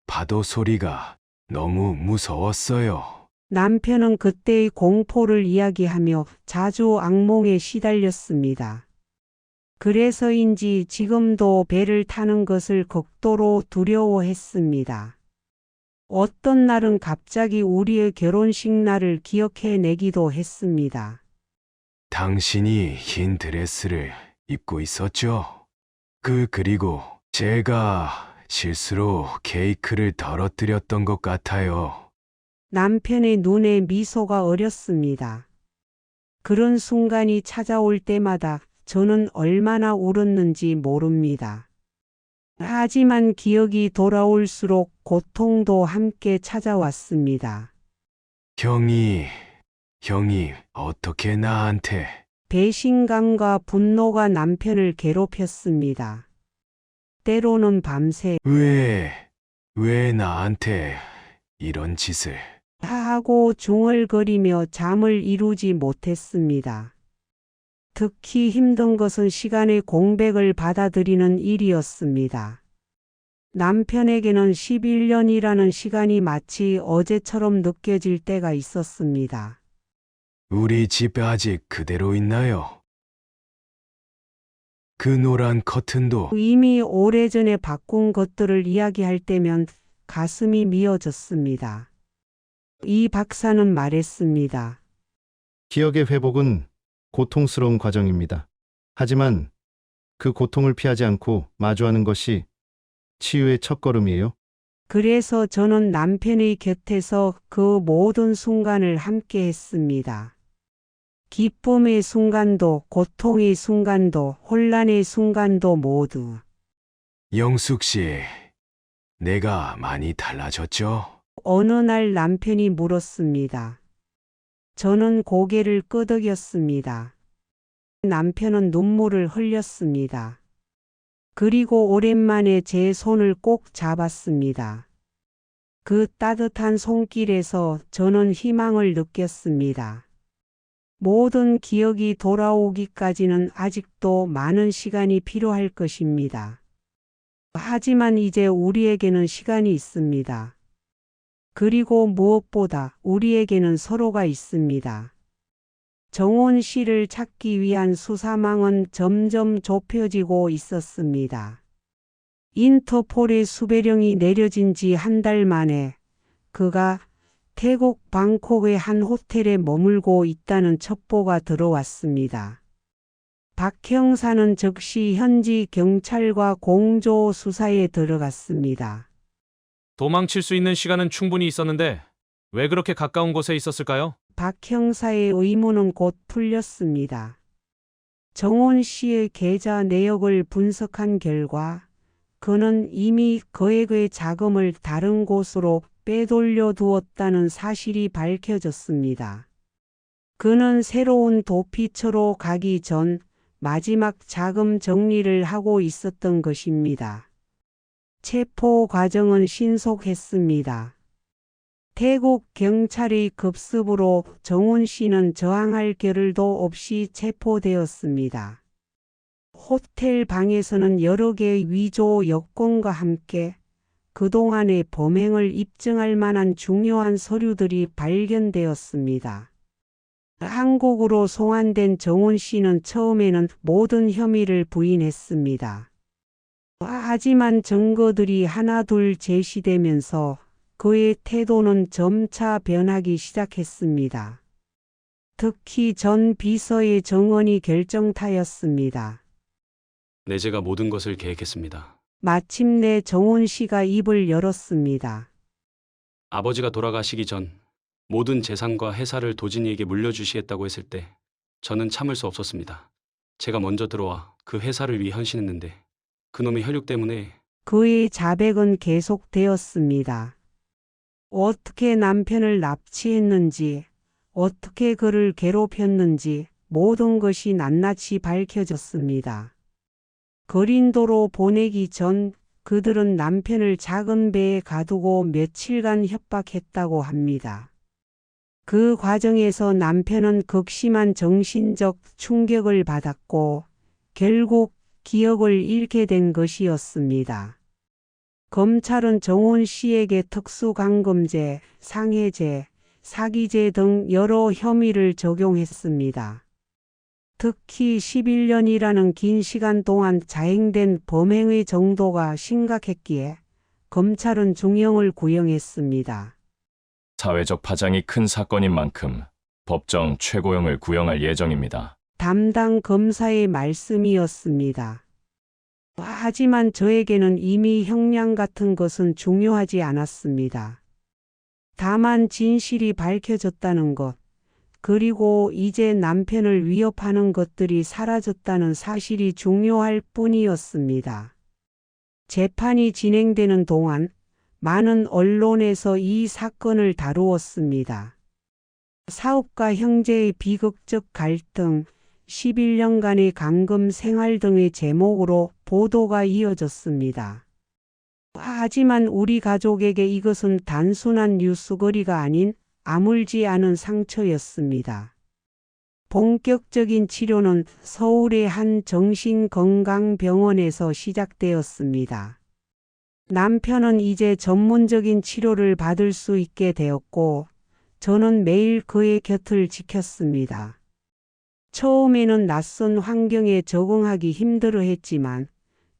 파도 소리가 너무 무서웠어요. 남편은 그때의 공포를 이야기하며 자주 악몽에 시달렸습니다. 그래서인지 지금도 배를 타는 것을 극도로 두려워했습니다. 어떤 날은 갑자기 우리의 결혼식 날을 기억해내기도 했습니다. 당신이 흰 드레스를 입고 있었죠? 그리고 제가 실수로 케이크를 떨어뜨렸던 것 같아요. 남편의 눈에 미소가 어렸습니다. 그런 순간이 찾아올 때마다 저는 얼마나 울었는지 모릅니다. 하지만 기억이 돌아올수록 고통도 함께 찾아왔습니다. 형이 어떻게 나한테? 배신감과 분노가 남편을 괴롭혔습니다. 때로는 밤새 왜 나한테 이런 짓을? 하고 중얼거리며 잠을 이루지 못했습니다. 특히 힘든 것은 시간의 공백을 받아들이는 일이었습니다. 남편에게는 11년이라는 시간이 마치 어제처럼 느껴질 때가 있었습니다. 우리 집 아직 그대로 있나요? 그 노란 커튼도. 이미 오래전에 바꾼 것들을 이야기할 때면 가슴이 미어졌습니다. 이 박사는 말했습니다. 기억의 회복은 고통스러운 과정입니다. 하지만 그 고통을 피하지 않고 마주하는 것이 치유의 첫걸음이에요. 그래서 저는 남편의 곁에서 그 모든 순간을 함께 했습니다. 기쁨의 순간도, 고통의 순간도, 혼란의 순간도 모두. 영숙 씨, 내가 많이 달라졌죠? 어느 날 남편이 물었습니다. 저는 고개를 끄덕였습니다. 남편은 눈물을 흘렸습니다. 그리고 오랜만에 제 손을 꼭 잡았습니다. 그 따뜻한 손길에서 저는 희망을 느꼈습니다. 모든 기억이 돌아오기까지는 아직도 많은 시간이 필요할 것입니다. 하지만 이제 우리에게는 시간이 있습니다. 그리고 무엇보다 우리에게는 서로가 있습니다. 정원 씨를 찾기 위한 수사망은 점점 좁혀지고 있었습니다. 인터폴의 수배령이 내려진 지 한 달 만에 그가 태국 방콕의 한 호텔에 머물고 있다는 첩보가 들어왔습니다. 박 형사는 즉시 현지 경찰과 공조 수사에 들어갔습니다. 도망칠 수 있는 시간은 충분히 있었는데 왜 그렇게 가까운 곳에 있었을까요? 박 형사의 의문은 곧 풀렸습니다. 정원 씨의 계좌 내역을 분석한 결과 그는 이미 거액의 자금을 다른 곳으로 빼돌려 두었다는 사실이 밝혀졌습니다. 그는 새로운 도피처로 가기 전 마지막 자금 정리를 하고 있었던 것입니다. 체포 과정은 신속했습니다. 태국 경찰의 급습으로 정훈 씨는 저항할 겨를도 없이 체포되었습니다. 호텔 방에서는 여러 개의 위조 여권과 함께 그동안의 범행을 입증할 만한 중요한 서류들이 발견되었습니다. 한국으로 송환된 정훈 씨는 처음에는 모든 혐의를 부인했습니다. 하지만 증거들이 하나둘 제시되면서 그의 태도는 점차 변하기 시작했습니다. 특히 전 비서의 정언이 결정타였습니다. 내제가 모든 것을 계획했습니다. 마침내 정훈 씨가 입을 열었습니다. 아버지가 돌아가시기 전 모든 재산과 회사를 도진이에게 물려주시겠다고 했을 때 저는 참을 수 없었습니다. 제가 먼저 들어와 그 회사를 위해 헌신했는데 그놈의 혈육 때문에 그의 자백은 계속되었습니다. 어떻게 남편을 납치했는지, 어떻게 그를 괴롭혔는지 모든 것이 낱낱이 밝혀졌습니다. 거린도로 보내기 전 그들은 남편을 작은 배에 가두고 며칠간 협박했다고 합니다. 그 과정에서 남편은 극심한 정신적 충격을 받았고 결국 기억을 잃게 된 것이었습니다. 검찰은 정훈 씨에게 특수감금죄, 상해죄, 사기죄 등 여러 혐의를 적용했습니다. 특히 11년이라는 긴 시간 동안 자행된 범행의 정도가 심각했기에 검찰은 중형을 구형했습니다. 사회적 파장이 큰 사건인 만큼 법정 최고형을 구형할 예정입니다. 담당 검사의 말씀이었습니다. 하지만 저에게는 이미 형량 같은 것은 중요하지 않았습니다. 다만 진실이 밝혀졌다는 것, 그리고 이제 남편을 위협하는 것들이 사라졌다는 사실이 중요할 뿐이었습니다. 재판이 진행되는 동안 많은 언론에서 이 사건을 다루었습니다. 사업가 형제의 비극적 갈등, 11년간의 감금 생활 등의 제목으로 보도가 이어졌습니다. 하지만 우리 가족에게 이것은 단순한 뉴스거리가 아닌 아물지 않은 상처였습니다. 본격적인 치료는 서울의 한 정신건강병원에서 시작되었습니다. 남편은 이제 전문적인 치료를 받을 수 있게 되었고, 저는 매일 그의 곁을 지켰습니다. 처음에는 낯선 환경에 적응하기 힘들어했지만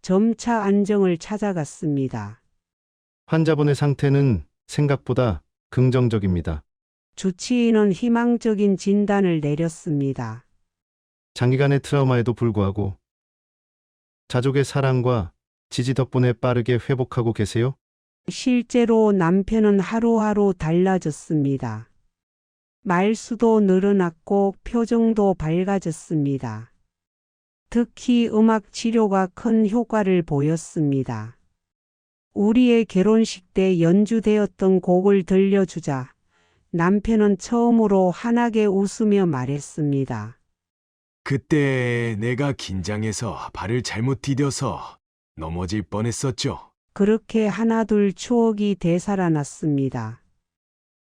점차 안정을 찾아갔습니다. 환자분의 상태는 생각보다 긍정적입니다. 주치의는 희망적인 진단을 내렸습니다. 장기간의 트라우마에도 불구하고 가족의 사랑과 지지 덕분에 빠르게 회복하고 계세요? 실제로 남편은 하루하루 달라졌습니다. 말수도 늘어났고 표정도 밝아졌습니다. 특히 음악 치료가 큰 효과를 보였습니다. 우리의 결혼식 때 연주되었던 곡을 들려주자 남편은 처음으로 환하게 웃으며 말했습니다. 그때 내가 긴장해서 발을 잘못 디뎌서 넘어질 뻔했었죠. 그렇게 하나둘 추억이 되살아났습니다.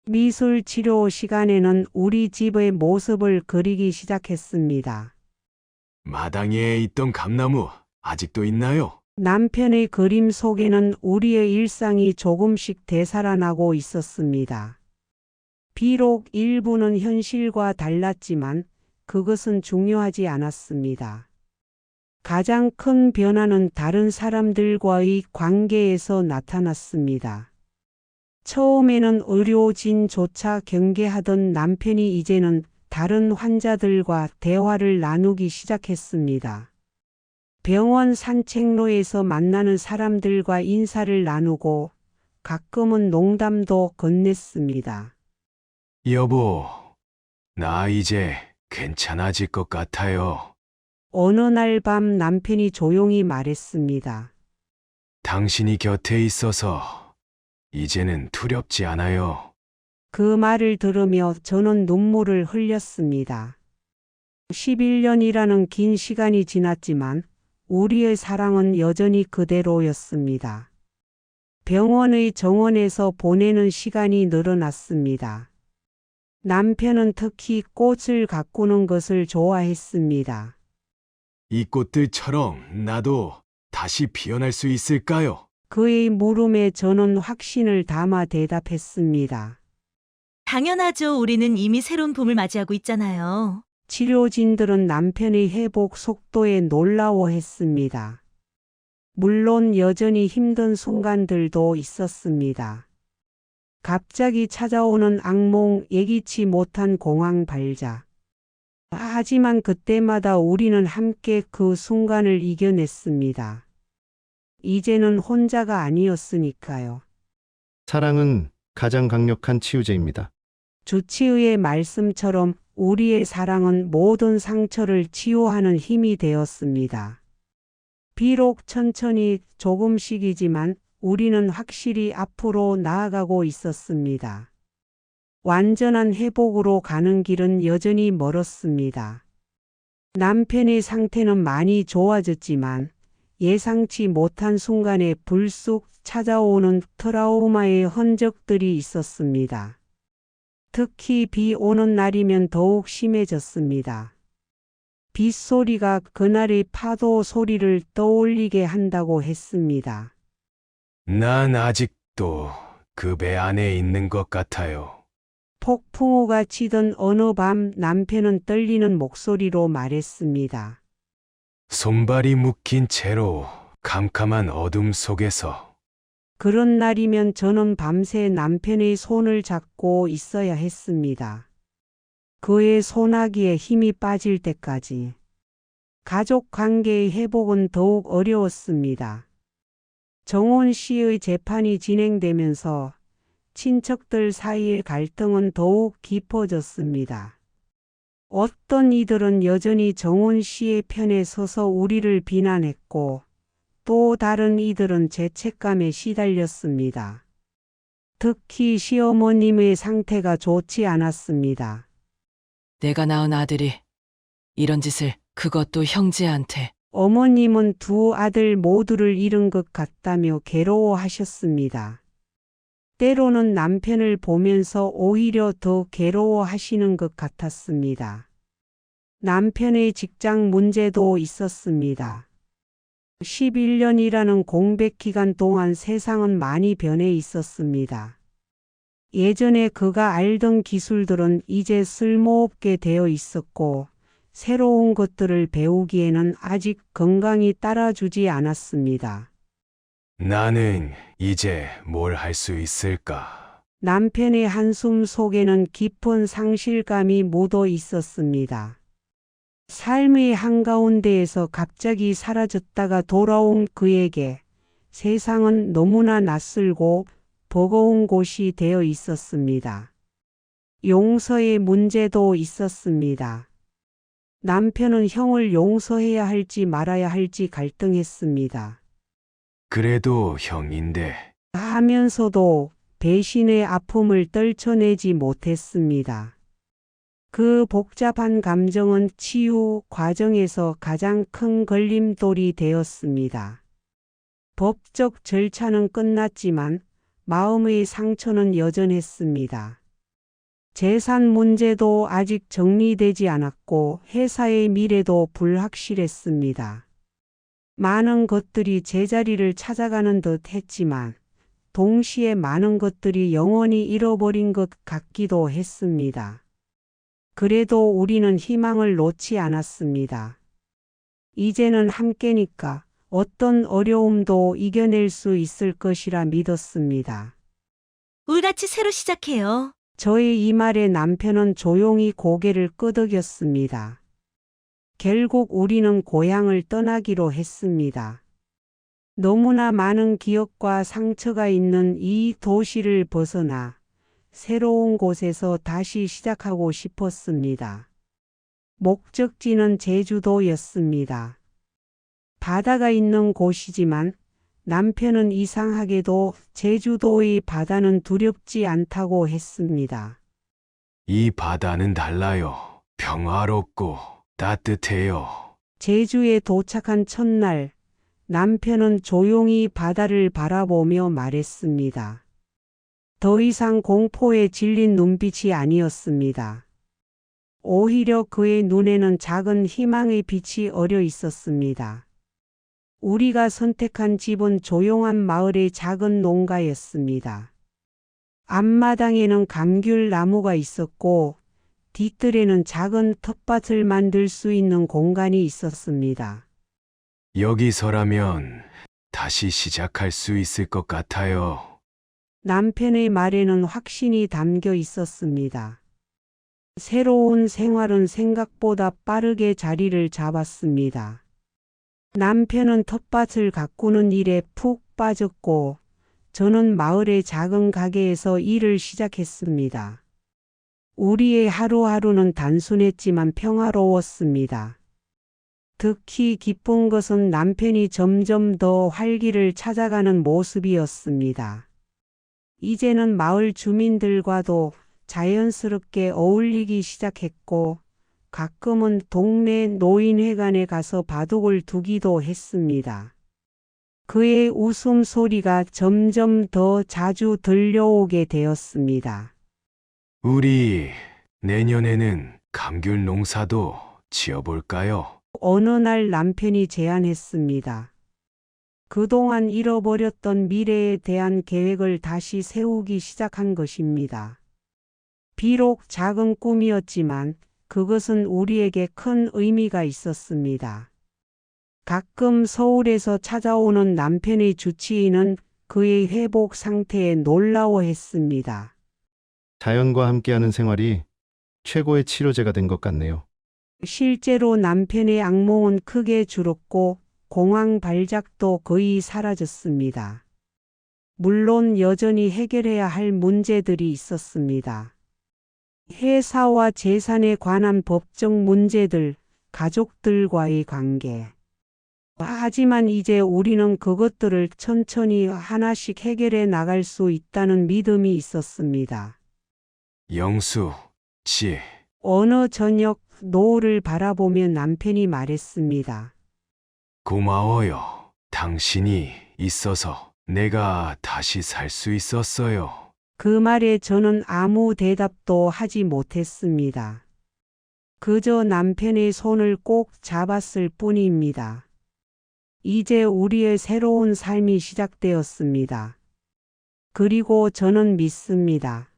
미술 치료 시간에는 우리 집의 모습을 그리기 시작했습니다. 마당에 있던 감나무 아직도 있나요? 남편의 그림 속에는 우리의 일상이 조금씩 되살아나고 있었습니다. 비록 일부는 현실과 달랐지만 그것은 중요하지 않았습니다. 가장 큰 변화는 다른 사람들과의 관계에서 나타났습니다. 처음에는 의료진조차 경계하던 남편이 이제는 다른 환자들과 대화를 나누기 시작했습니다. 병원 산책로에서 만나는 사람들과 인사를 나누고 가끔은 농담도 건넸습니다. 여보, 나 이제 괜찮아질 것 같아요. 어느 날 밤 남편이 조용히 말했습니다. 당신이 곁에 있어서 이제는 두렵지 않아요. 그 말을 들으며 저는 눈물을 흘렸습니다. 11년이라는 긴 시간이 지났지만 우리의 사랑은 여전히 그대로였습니다. 병원의 정원에서 보내는 시간이 늘어났습니다. 남편은 특히 꽃을 가꾸는 것을 좋아했습니다. 이 꽃들처럼 나도 다시 피어날 수 있을까요? 그의 물음에 저는 확신을 담아 대답했습니다. 당연하죠. 우리는 이미 새로운 봄을 맞이하고 있잖아요. 치료진들은 남편의 회복 속도에 놀라워했습니다. 물론 여전히 힘든 순간들도 있었습니다. 갑자기 찾아오는 악몽, 예기치 못한 공황 발작. 하지만 그때마다 우리는 함께 그 순간을 이겨냈습니다. 이제는 혼자가 아니었으니까요. 사랑은 가장 강력한 치유제입니다. 주치의의 말씀처럼 우리의 사랑은 모든 상처를 치유하는 힘이 되었습니다. 비록 천천히 조금씩이지만 우리는 확실히 앞으로 나아가고 있었습니다. 완전한 회복으로 가는 길은 여전히 멀었습니다. 남편의 상태는 많이 좋아졌지만 예상치 못한 순간에 불쑥 찾아오는 트라우마의 흔적들이 있었습니다. 특히 비 오는 날이면 더욱 심해졌습니다. 빗소리가 그날의 파도 소리를 떠올리게 한다고 했습니다. 난 아직도 그 배 안에 있는 것 같아요. 폭풍우가 치던 어느 밤 남편은 떨리는 목소리로 말했습니다. 손발이 묶인 채로 캄캄한 어둠 속에서 그런 날이면 저는 밤새 남편의 손을 잡고 있어야 했습니다. 그의 소나기에 힘이 빠질 때까지. 가족 관계의 회복은 더욱 어려웠습니다. 정훈 씨의 재판이 진행되면서 친척들 사이의 갈등은 더욱 깊어졌습니다. 어떤 이들은 여전히 정훈 씨의 편에 서서 우리를 비난했고 또 다른 이들은 죄책감에 시달렸습니다. 특히 시어머님의 상태가 좋지 않았습니다. 내가 낳은 아들이 이런 짓을, 그것도 형제한테. 어머님은 두 아들 모두를 잃은 것 같다며 괴로워하셨습니다. 때로는 남편을 보면서 오히려 더 괴로워하시는 것 같았습니다. 남편의 직장 문제도 있었습니다. 11년이라는 공백 기간 동안 세상은 많이 변해 있었습니다. 예전에 그가 알던 기술들은 이제 쓸모없게 되어 있었고 새로운 것들을 배우기에는 아직 건강이 따라주지 않았습니다. 나는 이제 뭘 할 수 있을까? 남편의 한숨 속에는 깊은 상실감이 묻어 있었습니다. 삶의 한가운데에서 갑자기 사라졌다가 돌아온 그에게 세상은 너무나 낯설고 버거운 곳이 되어 있었습니다. 용서의 문제도 있었습니다. 남편은 형을 용서해야 할지 말아야 할지 갈등했습니다. 그래도 형인데. 하면서도 배신의 아픔을 떨쳐내지 못했습니다. 그 복잡한 감정은 치유 과정에서 가장 큰 걸림돌이 되었습니다. 법적 절차는 끝났지만 마음의 상처는 여전했습니다. 재산 문제도 아직 정리되지 않았고 회사의 미래도 불확실했습니다. 많은 것들이 제자리를 찾아가는 듯 했지만 동시에 많은 것들이 영원히 잃어버린 것 같기도 했습니다. 그래도 우리는 희망을 놓지 않았습니다. 이제는 함께니까 어떤 어려움도 이겨낼 수 있을 것이라 믿었습니다. 울같이 새로 시작해요. 저의 이 말에 남편은 조용히 고개를 끄덕였습니다. 결국 우리는 고향을 떠나기로 했습니다. 너무나 많은 기억과 상처가 있는 이 도시를 벗어나 새로운 곳에서 다시 시작하고 싶었습니다. 목적지는 제주도였습니다. 바다가 있는 곳이지만 남편은 이상하게도 제주도의 바다는 두렵지 않다고 했습니다. 이 바다는 달라요. 평화롭고 따뜻해요. 제주에 도착한 첫날, 남편은 조용히 바다를 바라보며 말했습니다. 더 이상 공포에 질린 눈빛이 아니었습니다. 오히려 그의 눈에는 작은 희망의 빛이 어려 있었습니다. 우리가 선택한 집은 조용한 마을의 작은 농가였습니다. 앞마당에는 감귤 나무가 있었고 뒤뜰에는 작은 텃밭을 만들 수 있는 공간이 있었습니다. 여기서라면 다시 시작할 수 있을 것 같아요. 남편의 말에는 확신이 담겨 있었습니다. 새로운 생활은 생각보다 빠르게 자리를 잡았습니다. 남편은 텃밭을 가꾸는 일에 푹 빠졌고 저는 마을의 작은 가게에서 일을 시작했습니다. 우리의 하루하루는 단순했지만 평화로웠습니다. 특히 기쁜 것은 남편이 점점 더 활기를 찾아가는 모습이었습니다. 이제는 마을 주민들과도 자연스럽게 어울리기 시작했고 가끔은 동네 노인회관에 가서 바둑을 두기도 했습니다. 그의 웃음소리가 점점 더 자주 들려오게 되었습니다. 우리 내년에는 감귤 농사도 지어볼까요? 어느 날 남편이 제안했습니다. 그동안 잃어버렸던 미래에 대한 계획을 다시 세우기 시작한 것입니다. 비록 작은 꿈이었지만 그것은 우리에게 큰 의미가 있었습니다. 가끔 서울에서 찾아오는 남편의 주치의는 그의 회복 상태에 놀라워했습니다. 자연과 함께하는 생활이 최고의 치료제가 된 것 같네요. 실제로 남편의 악몽은 크게 줄었고 공황 발작도 거의 사라졌습니다. 물론 여전히 해결해야 할 문제들이 있었습니다. 회사와 재산에 관한 법적 문제들, 가족들과의 관계. 하지만 이제 우리는 그것들을 천천히 하나씩 해결해 나갈 수 있다는 믿음이 있었습니다. 영수 씨, 어느 저녁 노을을 바라보며 남편이 말했습니다. 고마워요. 당신이 있어서 내가 다시 살 수 있었어요. 그 말에 저는 아무 대답도 하지 못했습니다. 그저 남편의 손을 꼭 잡았을 뿐입니다. 이제 우리의 새로운 삶이 시작되었습니다. 그리고 저는 믿습니다.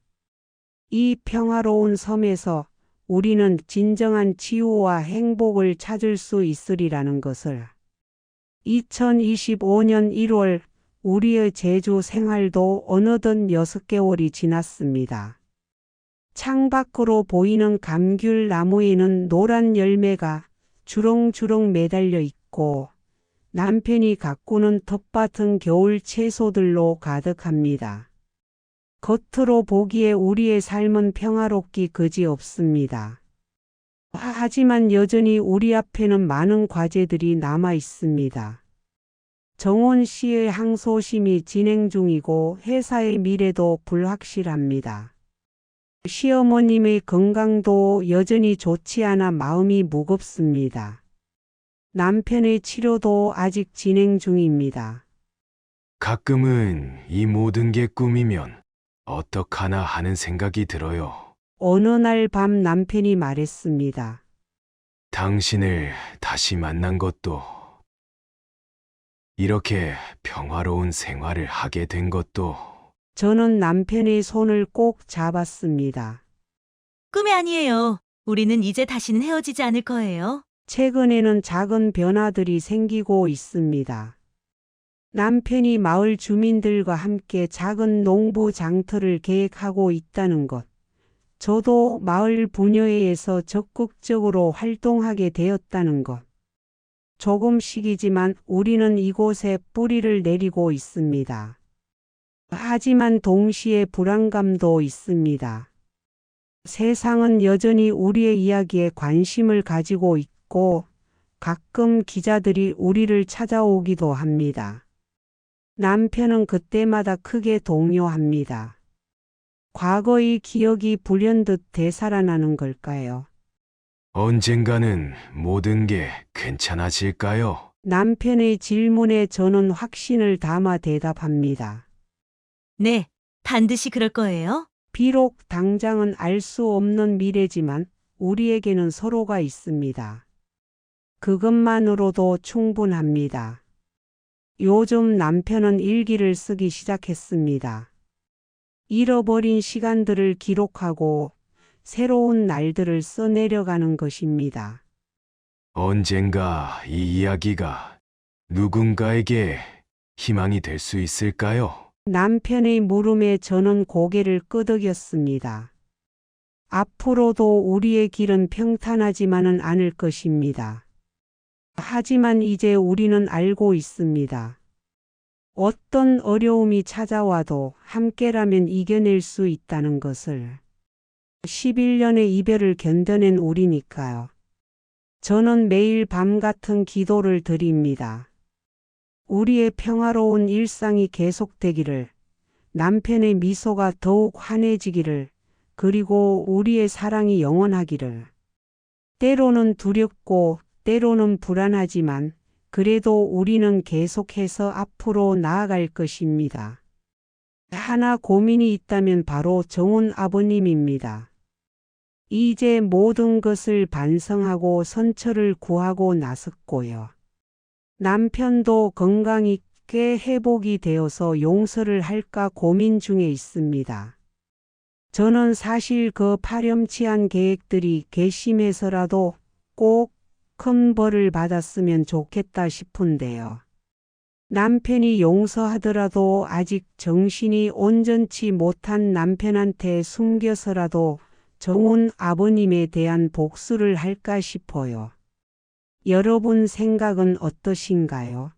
이 평화로운 섬에서 우리는 진정한 치유와 행복을 찾을 수 있으리라는 것을. 2025년 1월 우리의 제주 생활도 어느덧 6개월이 지났습니다. 창밖으로 보이는 감귤 나무에는 노란 열매가 주렁주렁 매달려 있고 남편이 가꾸는 텃밭은 겨울 채소들로 가득합니다. 겉으로 보기에 우리의 삶은 평화롭기 그지없습니다. 하지만 여전히 우리 앞에는 많은 과제들이 남아 있습니다. 정훈 씨의 항소심이 진행 중이고 회사의 미래도 불확실합니다. 시어머님의 건강도 여전히 좋지 않아 마음이 무겁습니다. 남편의 치료도 아직 진행 중입니다. 가끔은 이 모든 게 꿈이면 어떡하나 하는 생각이 들어요. 어느 날 밤 남편이 말했습니다. 당신을 다시 만난 것도, 이렇게 평화로운 생활을 하게 된 것도, 저는 남편의 손을 꼭 잡았습니다. 꿈이 아니에요. 우리는 이제 다시는 헤어지지 않을 거예요. 최근에는 작은 변화들이 생기고 있습니다. 남편이 마을 주민들과 함께 작은 농부 장터를 계획하고 있다는 것. 저도 마을 분여회에서 적극적으로 활동하게 되었다는 것. 조금씩이지만 우리는 이곳에 뿌리를 내리고 있습니다. 하지만 동시에 불안감도 있습니다. 세상은 여전히 우리의 이야기에 관심을 가지고 있고 가끔 기자들이 우리를 찾아오기도 합니다. 남편은 그때마다 크게 동요합니다. 과거의 기억이 불현듯 되살아나는 걸까요? 언젠가는 모든 게 괜찮아질까요? 남편의 질문에 저는 확신을 담아 대답합니다. 네, 반드시 그럴 거예요. 비록 당장은 알 수 없는 미래지만 우리에게는 서로가 있습니다. 그것만으로도 충분합니다. 요즘 남편은 일기를 쓰기 시작했습니다. 잃어버린 시간들을 기록하고 새로운 날들을 써내려가는 것입니다. 언젠가 이 이야기가 누군가에게 희망이 될 수 있을까요? 남편의 물음에 저는 고개를 끄덕였습니다. 앞으로도 우리의 길은 평탄하지만은 않을 것입니다. 하지만 이제 우리는 알고 있습니다. 어떤 어려움이 찾아와도 함께라면 이겨낼 수 있다는 것을. 11년의 이별을 견뎌낸 우리니까요. 저는 매일 밤 같은 기도를 드립니다. 우리의 평화로운 일상이 계속되기를, 남편의 미소가 더욱 환해지기를, 그리고 우리의 사랑이 영원하기를. 때로는 두렵고 때로는 불안하지만 그래도 우리는 계속해서 앞으로 나아갈 것입니다. 하나 고민이 있다면 바로 정훈 아버님입니다. 이제 모든 것을 반성하고 선처를 구하고 나섰고요. 남편도 건강이 꽤 회복이 되어서 용서를 할까 고민 중에 있습니다. 저는 사실 그 파렴치한 계획들이 괘씸해서라도 꼭 큰 벌을 받았으면 좋겠다 싶은데요. 남편이 용서하더라도 아직 정신이 온전치 못한 남편한테 숨겨서라도 정훈 아버님에 대한 복수를 할까 싶어요. 여러분 생각은 어떠신가요?